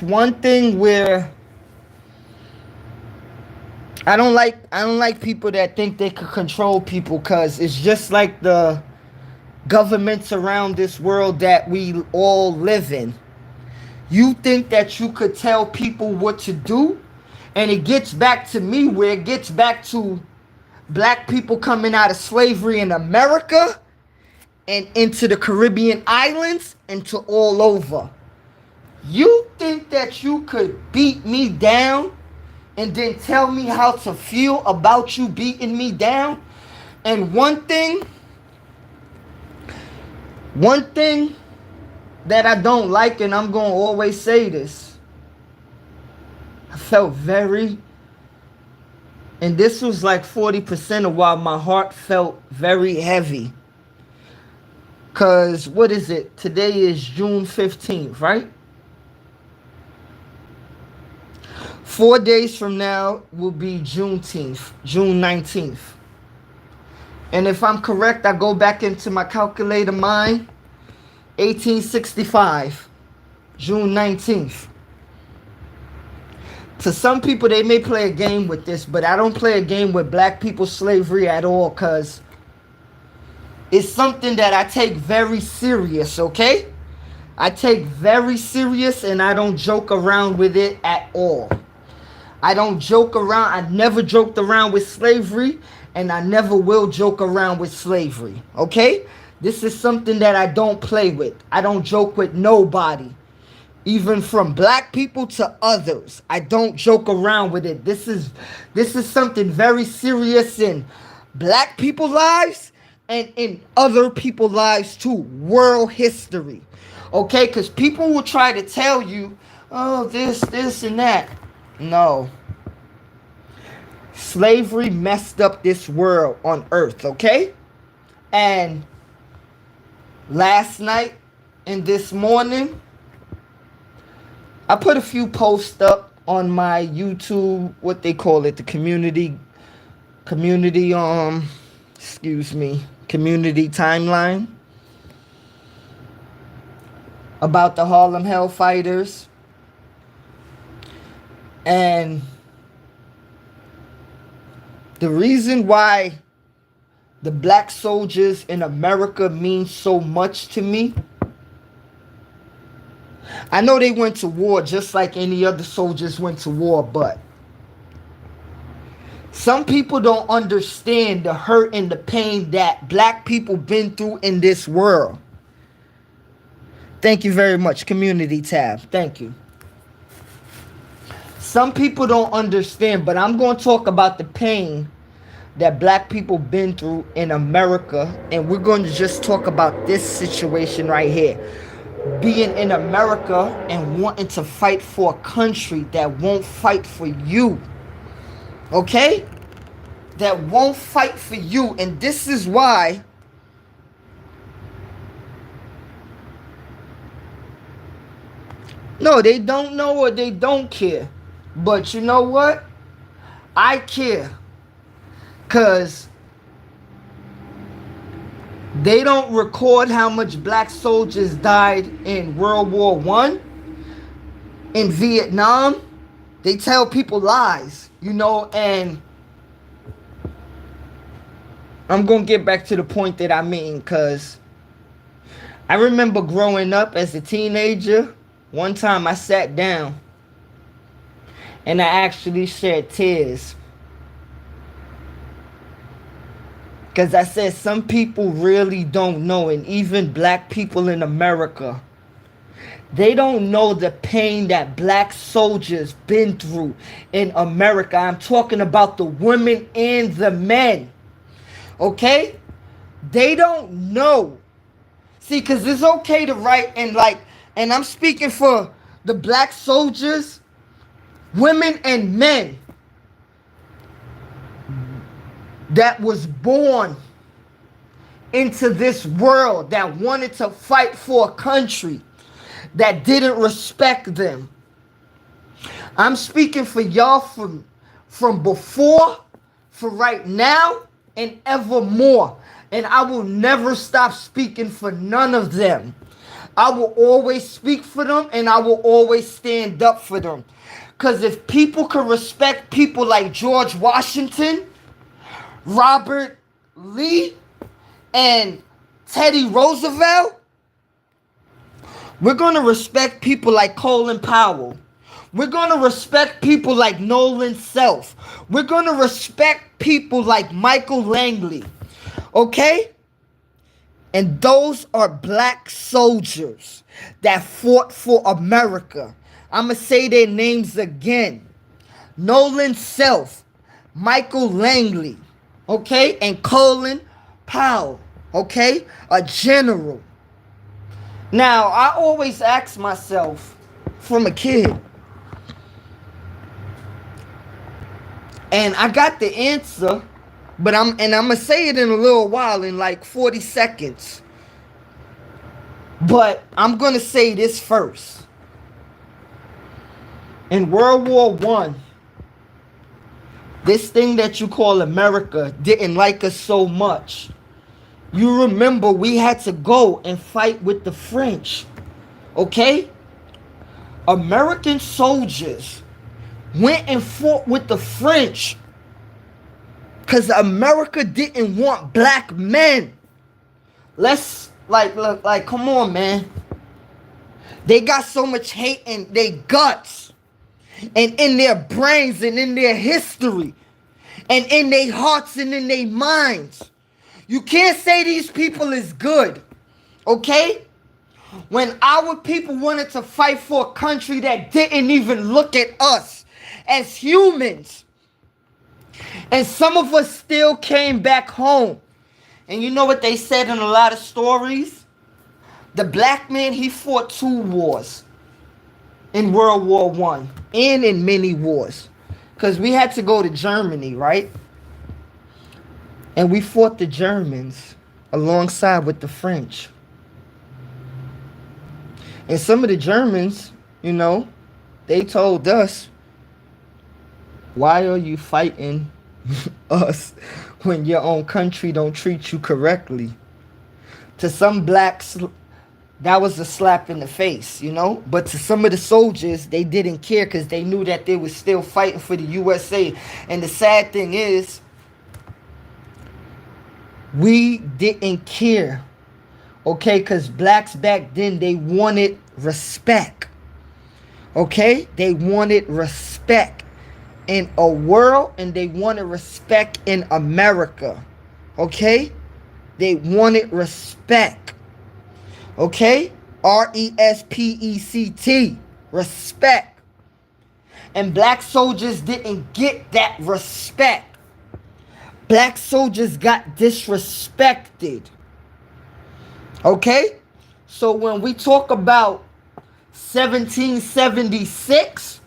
one thing where I don't like people that think they could control people, because it's just like the governments around this world that we all live in. You think that you could tell people what to do, and it gets back to me where it gets back to black people coming out of slavery in America and into the Caribbean islands and to all over. You think that you could beat me down and then tell me how to feel about you beating me down? And one thing that I don't like, and I'm going to always say this, I felt and this was like 40% of why my heart felt very heavy. Because, what is it? Today is June 15th, right? 4 days from now will be Juneteenth, June 19th. And if I'm correct, I go back into my calculator mind, 1865, June 19th. To some people, they may play a game with this, but I don't play a game with black people's slavery at all, because it's something that I take very serious, okay? I take very serious, and I don't joke around with it at all. I don't joke around. I never joked around with slavery, and I never will joke around with slavery, okay? This is something that I don't play with. I don't joke with nobody, even from black people to others. I don't joke around with it. This is something very serious in black people's lives and in other people's lives too. World history, okay? Because people will try to tell you, oh, this, and that. No. Slavery messed up this world on earth, okay? And last night and this morning, I put a few posts up on my YouTube, what they call it, the community timeline, about the Harlem Hellfighters. And the reason why the black soldiers in America mean so much to me, I know they went to war just like any other soldiers went to war, but some people don't understand the hurt and the pain that black people been through in this world. Thank you very much, Community Tab. Thank you. Some people don't understand, but I'm going to talk about the pain that black people been through in America, and we're going to just talk about this situation right here. being in America and wanting to fight for a country that won't fight for you. Okay? That won't fight for you. And this is why no, they don't know or they don't care. But you know what? I care. Because they don't record how much black soldiers died in World War One, in Vietnam. They tell people lies, you know, and I'm going to get back to the point that I mean, because I remember growing up as a teenager, one time I sat down and I actually shed tears. Because I said some people really don't know, and even black people in America, they don't know the pain that black soldiers been through in America. I'm talking about the women and the men. Okay? They don't know. See, because it's okay to write and I'm speaking for the black soldiers, women and men that was born into this world, that wanted to fight for a country that didn't respect them. I'm speaking for y'all from before, for right now, and evermore. And I will never stop speaking for none of them. I will always speak for them, and I will always stand up for them. Because if people could respect people like George Washington, Robert Lee, and Teddy Roosevelt, we're going to respect people like Colin Powell. We're going to respect people like Nolan Self. We're going to respect people like Michael Langley. Okay? And those are black soldiers that fought for America. I'm going to say their names again. Nolan Self, Michael Langley, okay? And Colin Powell, okay? A general. Now, I always ask myself from a kid, and I got the answer, but I'm gonna say it in a little while, in like 40 seconds. But I'm gonna say this first. In World War One, this thing that you call America didn't like us so much. You remember we had to go and fight with the French. Okay? American soldiers went and fought with the French because America didn't want black men. Let's like come on, man. They got so much hate in their guts and in their brains and in their history and in their hearts and in their minds. You can't say these people is good, okay? When our people wanted to fight for a country that didn't even look at us as humans. And some of us still came back home. And you know what they said in a lot of stories? The black man, he fought 2 wars in World War One and in many wars. Because we had to go to Germany, right? And we fought the Germans alongside with the French. And some of the Germans, you know, they told us, why are you fighting us when your own country don't treat you correctly? To some blacks, that was a slap in the face, you know? But to some of the soldiers, they didn't care because they knew that they were still fighting for the USA. And the sad thing is, we didn't care, okay? Because blacks back then, they wanted respect, okay? They wanted respect in a world, and they wanted respect in America, okay? They wanted respect, okay? RESPECT, respect. And black soldiers didn't get that respect. Black soldiers got disrespected. Okay? So when we talk about 1776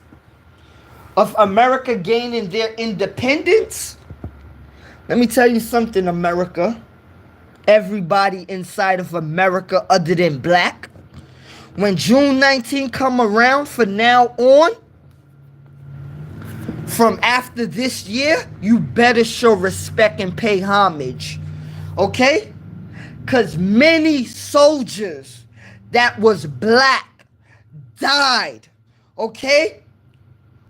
of America gaining their independence, let me tell you something, America. Everybody inside of America other than black. When June 19 come around, for now on, from after this year, you better show respect and pay homage. Okay? Because many soldiers that was black died. Okay?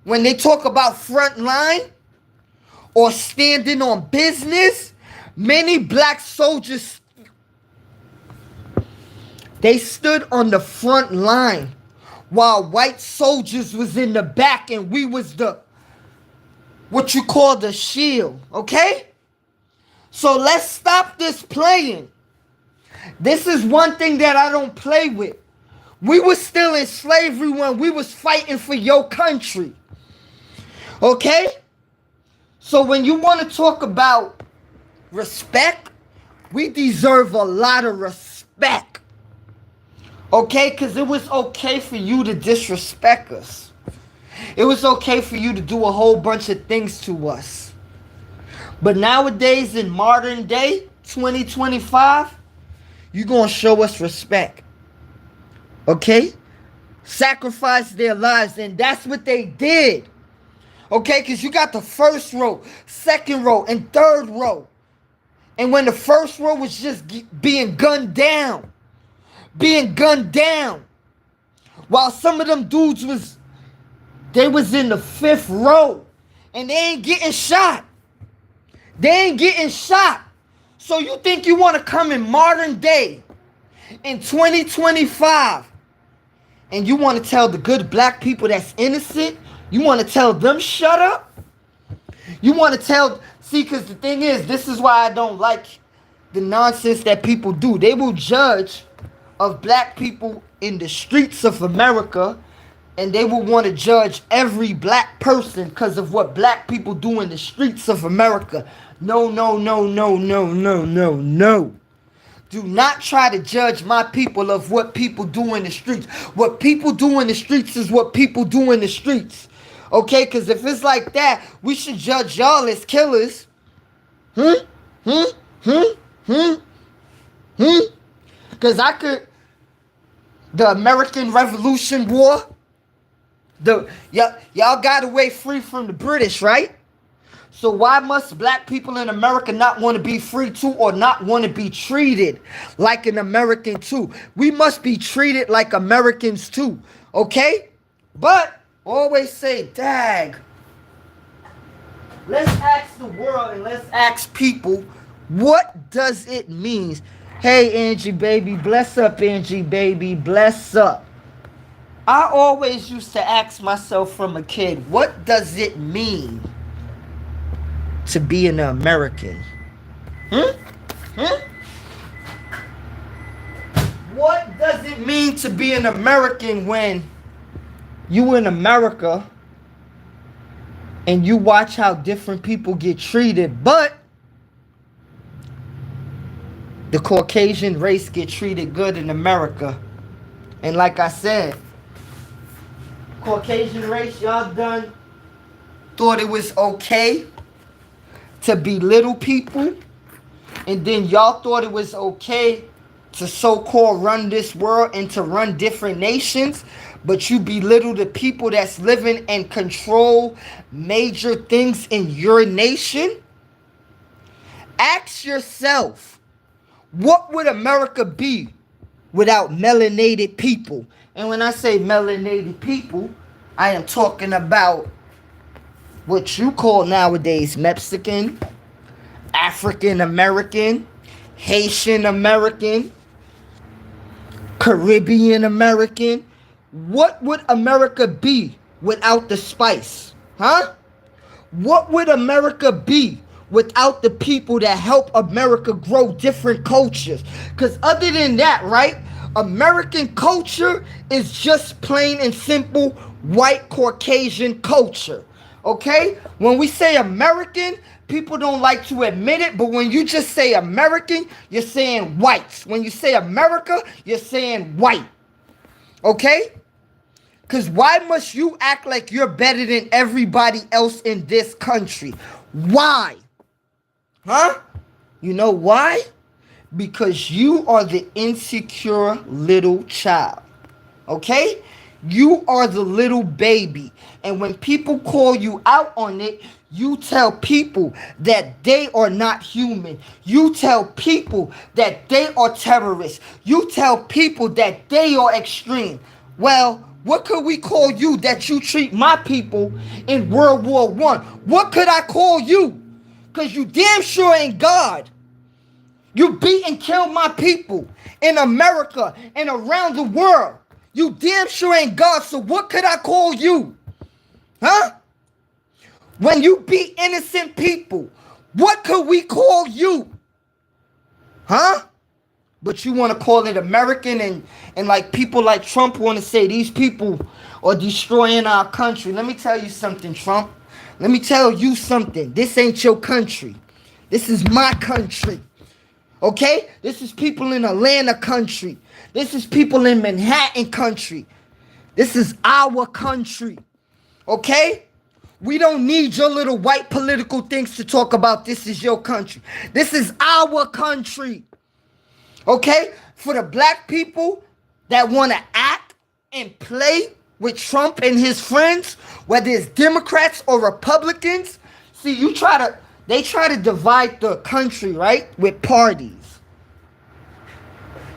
When they talk about front line or standing on business, many black soldiers, they stood on the front line while white soldiers was in the back and we was the, what you call the shield, okay? So let's stop this playing. This is one thing that I don't play with. We were still in slavery when we was fighting for your country, okay? So when you want to talk about respect, we deserve a lot of respect, okay? Because it was okay for you to disrespect us. It was okay for you to do a whole bunch of things to us. But nowadays, in modern day, 2025, you're going to show us respect. Okay? Sacrifice their lives, and that's what they did. Okay? Because you got the first row, second row, and third row. And when the first row was just being gunned down, while some of them dudes was in the fifth row, and they ain't getting shot. So you think you want to come in modern day, in 2025, and you want to tell the good black people that's innocent, you want to tell them shut up? You want to tell, see, because the thing is, this is why I don't like the nonsense that people do. They will judge of black people in the streets of America, and they will want to judge every black person because of what black people do in the streets of America. No. Do not try to judge my people of what people do in the streets. What people do in the streets is what people do in the streets. Okay? Because if it's like that, we should judge y'all as killers. Because the American Revolution War, y'all got away free from the British, right? So why must black people in America not want to be free too, or not want to be treated like an American too? We must be treated like Americans too, okay? But always say, dag, let's ask the world and let's ask people, what does it mean? Hey, Angie, baby, bless up, Angie, baby, bless up. I always used to ask myself from a kid, what does it mean to be an American? What does it mean to be an American when you in America and you watch how different people get treated, but the Caucasian race get treated good in America? And like I said, Caucasian race, y'all done thought it was okay to belittle people, and then y'all thought it was okay to so-called run this world and to run different nations, but you belittle the people that's living and control major things in your nation? Ask yourself, what would America be without melanated people? And when I say melanated people, I am talking about what you call nowadays Mexican, African American, Haitian American, Caribbean American. What would America be without the spice? Huh? What would America be without the people that help America grow different cultures? Because other than that, right, American culture is just plain and simple white Caucasian culture. Okay? When we say American, people don't like to admit it, but when you just say American, you're saying whites. When you say America, you're saying white. Okay? Because why must you act like you're better than everybody else in this country? Why? Huh? You know why? Because you are the insecure little child. Okay? You are the little baby. And when people call you out on it, you tell people that they are not human. You tell people that they are terrorists. You tell people that they are extreme. Well, what could we call you that you treat my people in World War I? What could I call you? Because you damn sure ain't God. You beat and killed my people in America and around the world. You damn sure ain't God, so what could I call you? Huh? When you beat innocent people, what could we call you? Huh? But you want to call it American, and like people like Trump want to say these people are destroying our country. Let me tell you something, Trump. Let me tell you something. This ain't your country. This is my country. Okay? This is people in Atlanta country. This is people in Manhattan country. This is our country. Okay? We don't need your little white political things to talk about this is your country. This is our country. Okay? For the black people that want to act and play with Trump and his friends, whether it's Democrats or Republicans, see, they try to divide the country, right, with parties.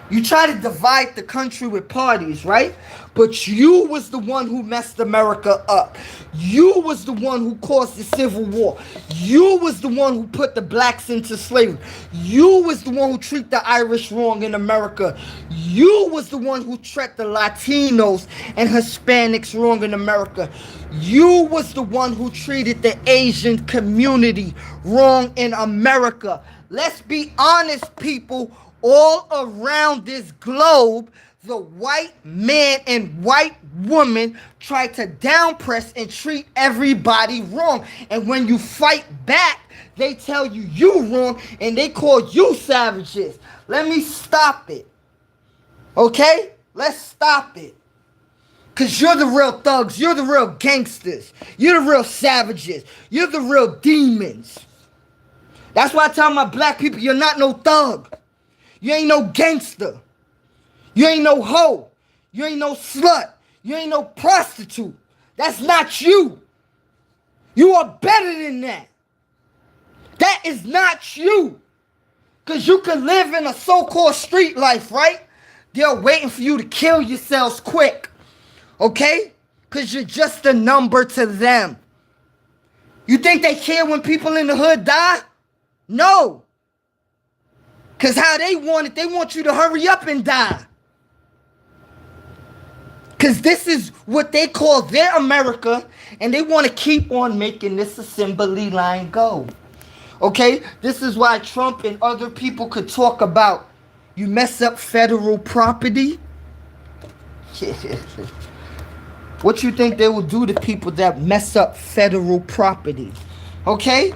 You try to divide the country with parties, right? But you was the one who messed America up. You was the one who caused the Civil War. You was the one who put the blacks into slavery. You was the one who treated the Irish wrong in America. You was the one who treated the Latinos and Hispanics wrong in America. You was the one who treated the Asian community wrong in America. Let's be honest, people. All around this globe, the white man and white woman try to downpress and treat everybody wrong. And when you fight back, they tell you wrong and they call you savages. Let me stop it. Okay? Let's stop it. Because you're the real thugs. You're the real gangsters. You're the real savages. You're the real demons. That's why I tell my black people, you're not no thug. You ain't no gangster. You ain't no hoe. You ain't no slut. You ain't no prostitute. That's not you. You are better than that. That is not you. Because you can live in a so-called street life, right? They're waiting for you to kill yourselves quick. Okay? Because you're just a number to them. You think they care when people in the hood die? No. Because how they want you to hurry up and die. Because this is what they call their America, and they want to keep on making this assembly line go. Okay? This is why Trump and other people could talk about you mess up federal property. What you think they will do to people that mess up federal property? Okay?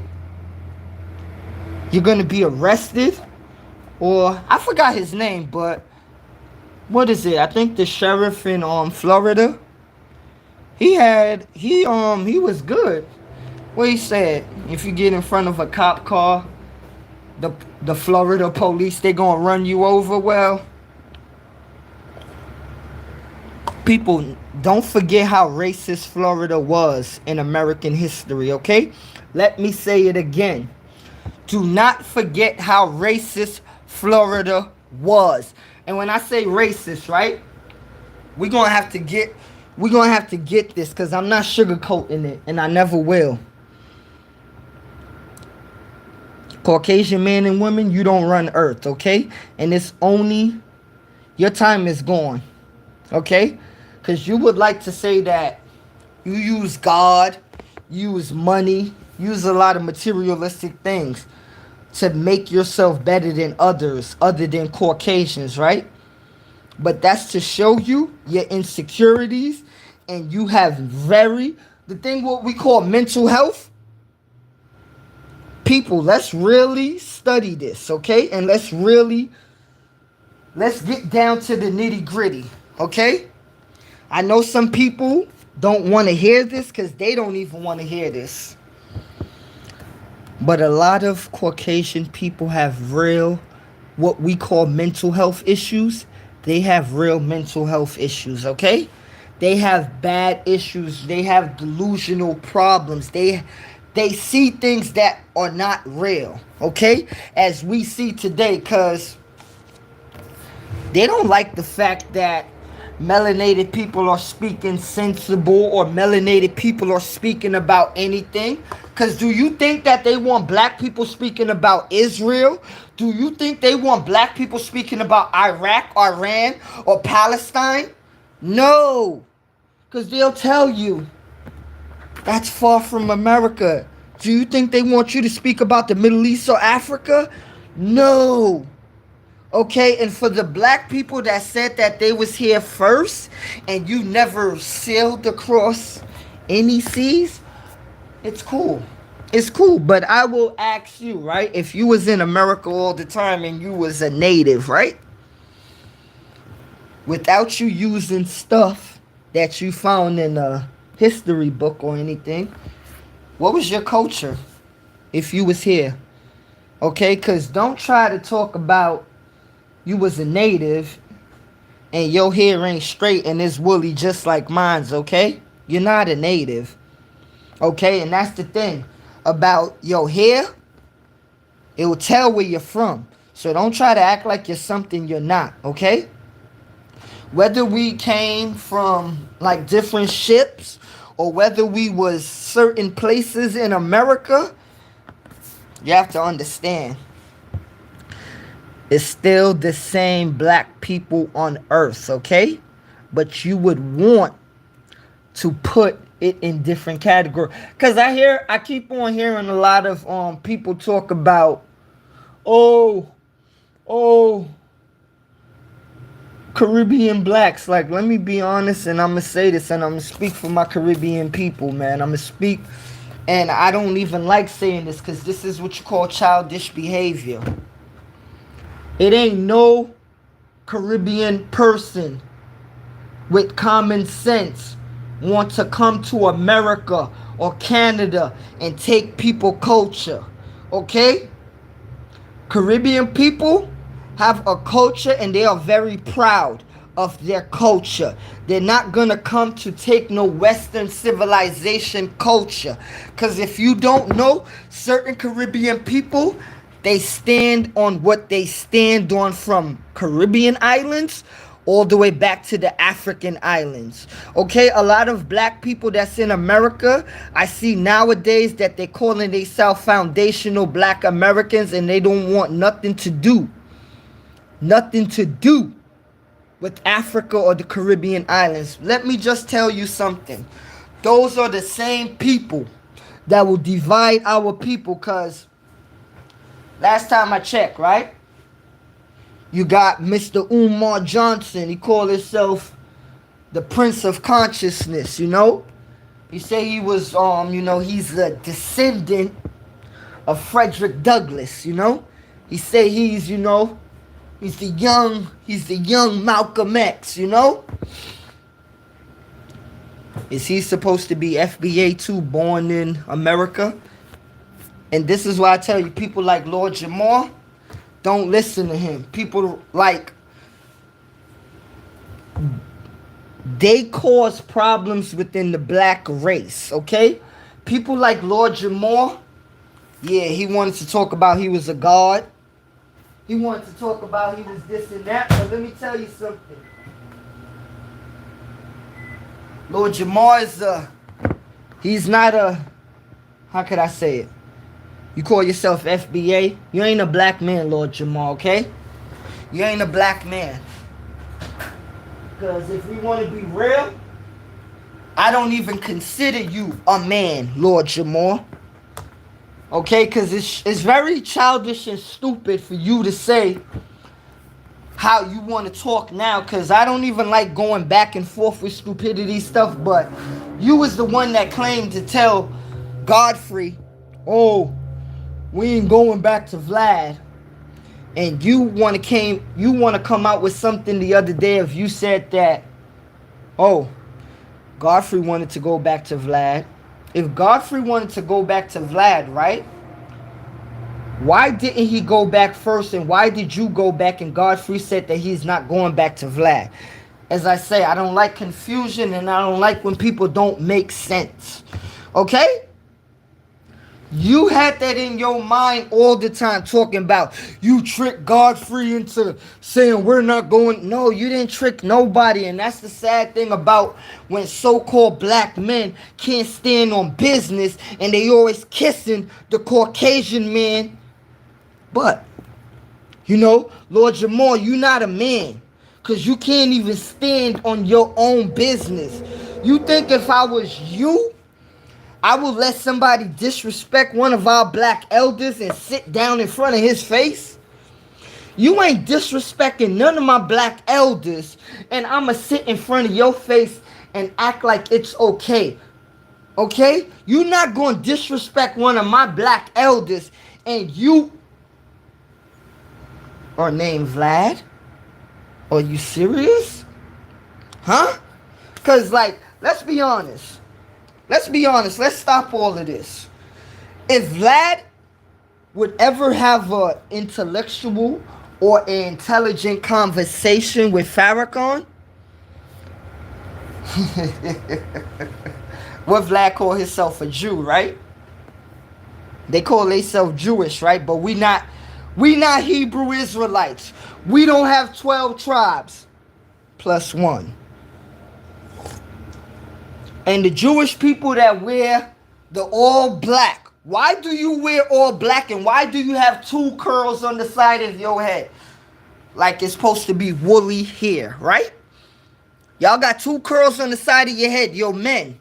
You're going to be arrested. Or, I forgot his name, but what is it? I think the sheriff in Florida. He was good. What he said, if you get in front of a cop car, the Florida police, they gonna run you over. Well, people, don't forget how racist Florida was in American history, okay? Let me say it again. Do not forget how racist Florida was. And when I say racist, right, we're gonna have to get this, because I'm not sugarcoating it, and I never will. Caucasian men and women, you don't run earth, okay? And it's only your time is gone, okay? Because you would like to say that you use God, use money, use a lot of materialistic things to make yourself better than others other than Caucasians, right? But that's to show you your insecurities, and you have the thing what we call mental health. people, let's really study this, okay? And let's get down to the nitty gritty, okay? I know some people don't want to hear this because they don't even want to hear this. But a lot of Caucasian people have real, what we call mental health issues. They have real mental health issues, okay? They have bad issues. They have delusional problems. They see things that are not real, okay? As we see today, because they don't like the fact that melanated people are speaking sensible or melanated people are speaking about anything. Because do you think that they want black people speaking about Israel? Do you think they want black people speaking about Iraq, Iran, or Palestine? No. Because they'll tell you that's far from America. Do you think they want you to speak about the Middle East or Africa? No. Okay, and for the black people that said that they was here first and you never sailed across any seas, it's cool. It's cool, but I will ask you, right? If you was in America all the time and you was a native, right? Without you using stuff that you found in a history book or anything, what was your culture if you was here? Okay, because don't try to talk about you was a native and your hair ain't straight and it's woolly just like mine's, okay? You're not a native, okay? And that's the thing about your hair. It will tell where you're from. So don't try to act like you're something you're not, okay? Whether we came from like different ships or whether we was certain places in America, you have to understand. It's still the same black people on earth, okay? But you would want to put it in different categories. Because I keep on hearing a lot of people talk about, oh, Caribbean blacks. Like, let me be honest, and I'm going to say this, and I'm going to speak for my Caribbean people, man. I'm going to speak, and I don't even like saying this because this is what you call childish behavior. It ain't no Caribbean person with common sense want to come to America or Canada and take people culture, okay? Caribbean people have a culture and they are very proud of their culture. They're not gonna come to take no Western civilization culture. Because if you don't know, certain Caribbean people, they stand on what they stand on from Caribbean islands all the way back to the African islands. Okay, a lot of black people that's in America, I see nowadays that they're calling themselves foundational black Americans and they don't want nothing to do with Africa or the Caribbean islands. Let me just tell you something. Those are the same people that will divide our people, because last time I checked, right? You got Mr. Umar Johnson. He called himself the Prince of Consciousness, you know? He say he was, he's a descendant of Frederick Douglass, you know? He say he's the young Malcolm X, you know? Is he supposed to be FBA too, born in America? And this is why I tell you, people like Lord Jamar, don't listen to him. People like, they cause problems within the black race, okay? People like Lord Jamar, yeah, he wanted to talk about he was a god. He wanted to talk about he was this and that. But let me tell you something. Lord Jamar is he's not a, how could I say it? You call yourself FBA. You ain't a black man, Lord Jamar, okay? You ain't a black man. Because if we want to be real, I don't even consider you a man, Lord Jamar. Okay? Because it's very childish and stupid for you to say how you want to talk now. Because I don't even like going back and forth with stupidity stuff. But you was the one that claimed to tell Godfrey, oh, we ain't going back to Vlad. And you want to come out with something the other day if you said that, oh, Godfrey wanted to go back to Vlad. If Godfrey wanted to go back to Vlad, right? Why didn't he go back first, and why did you go back and Godfrey said that he's not going back to Vlad? As I say, I don't like confusion, and I don't like when people don't make sense. Okay? You had that in your mind all the time, talking about you tricked Godfrey into saying we're not going. No, you didn't trick nobody. And that's the sad thing about when so-called black men can't stand on business and they always kissing the Caucasian man. But, Lord Jamal, you not a man, because you can't even stand on your own business. You think if I was you, I would let somebody disrespect one of our black elders and sit down in front of his face? You ain't disrespecting none of my black elders, and I'ma sit in front of your face and act like it's okay. Okay? You not gonna disrespect one of my black elders, and you are named Vlad? Are you serious? Huh? Because, let's be honest. Let's stop all of this. If Vlad would ever have an intellectual or an intelligent conversation with Farrakhan, what Vlad call himself a Jew, right? They call themselves Jewish, right? But we not Hebrew Israelites. We don't have 12 tribes plus one. And the Jewish people that wear the all black, why do you wear all black, and why do you have 2 curls on the side of your head? Like it's supposed to be woolly hair, right? Y'all got 2 curls on the side of your head, yo men.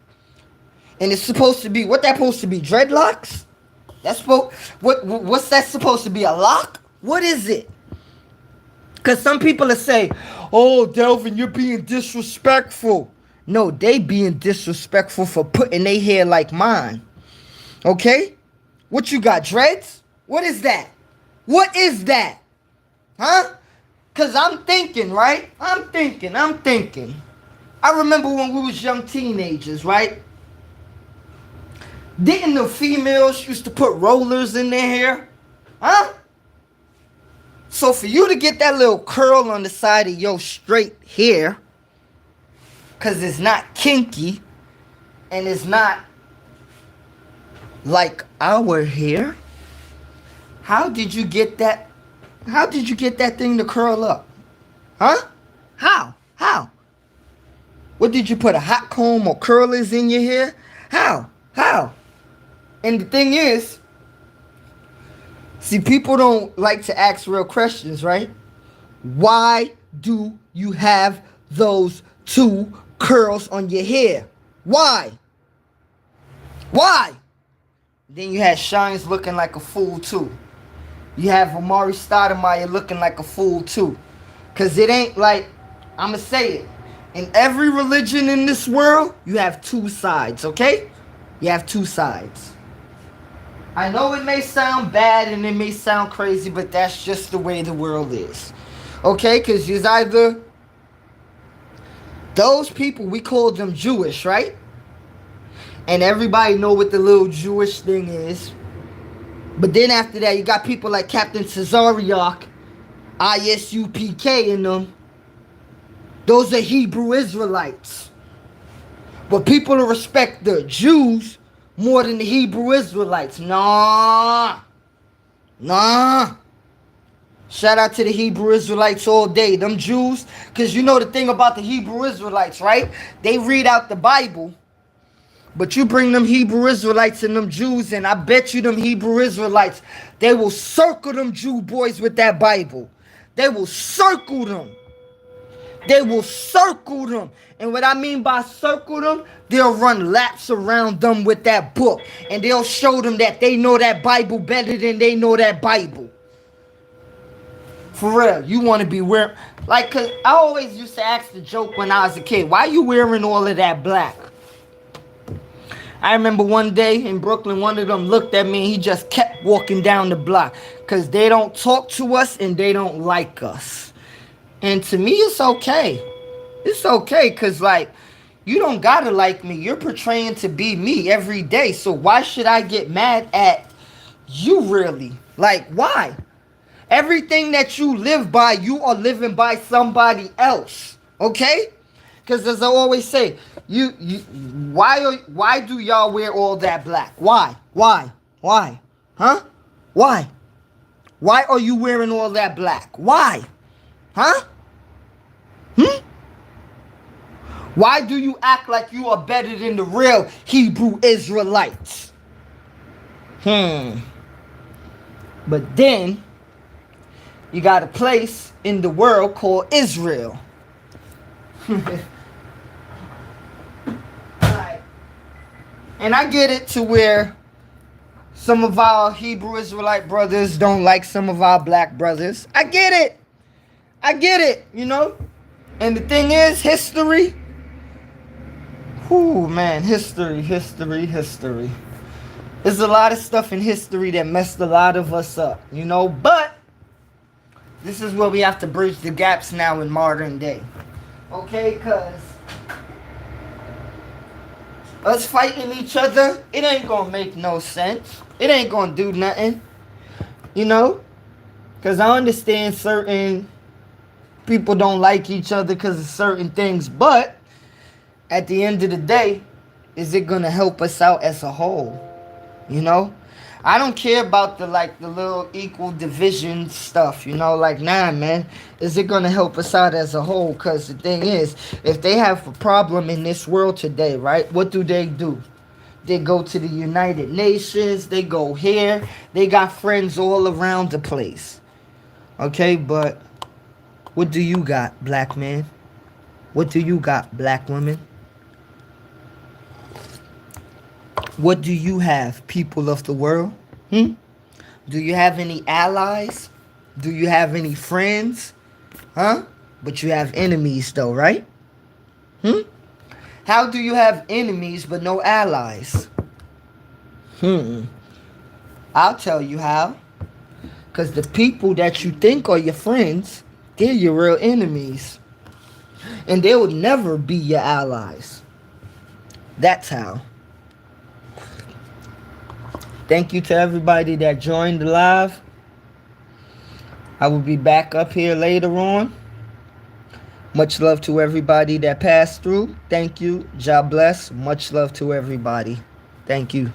And it's supposed to be, what that supposed to be, dreadlocks? What's that supposed to be, a lock? What is it? Because some people will say, oh, Delvin, you're being disrespectful. No, they being disrespectful for putting their hair like mine. Okay? What you got, dreads? What is that? What is that? Huh? Because I'm thinking, right? I'm thinking. I remember when we was young teenagers, right? Didn't the females used to put rollers in their hair? Huh? So for you to get that little curl on the side of your straight hair, because it's not kinky, and it's not like our hair, how did you get that? How did you get that thing to curl up? Huh? How? What, did you put a hot comb or curlers in your hair? How? And the thing is, see, people don't like to ask real questions, right? Why do you have those 2 curls on your hair? Why? Then you had Shines looking like a fool too. You have Amari Stoudemire looking like a fool too. Because it ain't like, I'ma say it, in every religion in this world, you have 2 sides, okay? You have 2 sides. I know it may sound bad and it may sound crazy, but that's just the way the world is. Okay? Because it's either those people, we call them Jewish, right? And everybody know what the little Jewish thing is. But then after that, you got people like Captain Cesariak, ISUPK in them. Those are Hebrew Israelites. But people will respect the Jews more than the Hebrew Israelites. Nah. Shout out to the Hebrew Israelites all day. Them Jews, because you know the thing about the Hebrew Israelites, right? They read out the Bible, but you bring them Hebrew Israelites and them Jews, and I bet you them Hebrew Israelites, they will circle them Jew boys with that Bible. They will circle them. And what I mean by circle them, they'll run laps around them with that book. And they'll show them that they know that Bible better than they know that Bible. For real, you want to be wearing... Like, cause I always used to ask the joke when I was a kid, why you wearing all of that black? I remember one day in Brooklyn, one of them looked at me and he just kept walking down the block because they don't talk to us and they don't like us. And to me, it's okay. It's okay because, like, you don't gotta like me. You're portraying to be me every day. So why should I get mad at you, really? Like, why? Everything that you live by, you are living by somebody else. Okay? Because as I always say, why do y'all wear all that black? Why? Huh? Why? Why are you wearing all that black? Why? Huh? Why do you act like you are better than the real Hebrew Israelites? But then you got a place in the world called Israel. And I get it to where some of our Hebrew Israelite brothers don't like some of our black brothers. I get it, you know? And the thing is, history. Whew, man, history. There's a lot of stuff in history that messed a lot of us up, you know? But this is where we have to bridge the gaps now in modern day. Okay, because us fighting each other, it ain't gonna make no sense. It ain't gonna do nothing. You know? Because I understand certain people don't like each other because of certain things. But at the end of the day, is it gonna help us out as a whole? You know? I don't care about the little equal division stuff, you know, like, nah, man, is it going to help us out as a whole? Because the thing is, if they have a problem in this world today, right, what do? They go to the United Nations, they go here, they got friends all around the place, okay, but what do you got, black man? What do you got, black women? What do you have, people of the world? Do you have any allies? Do you have any friends? Huh? But you have enemies though, right? How do you have enemies but no allies? I'll tell you how. Because the people that you think are your friends, they're your real enemies. And they will never be your allies. That's how. Thank you to everybody that joined the live. I will be back up here later on. Much love to everybody that passed through. Thank you. God bless. Much love to everybody. Thank you.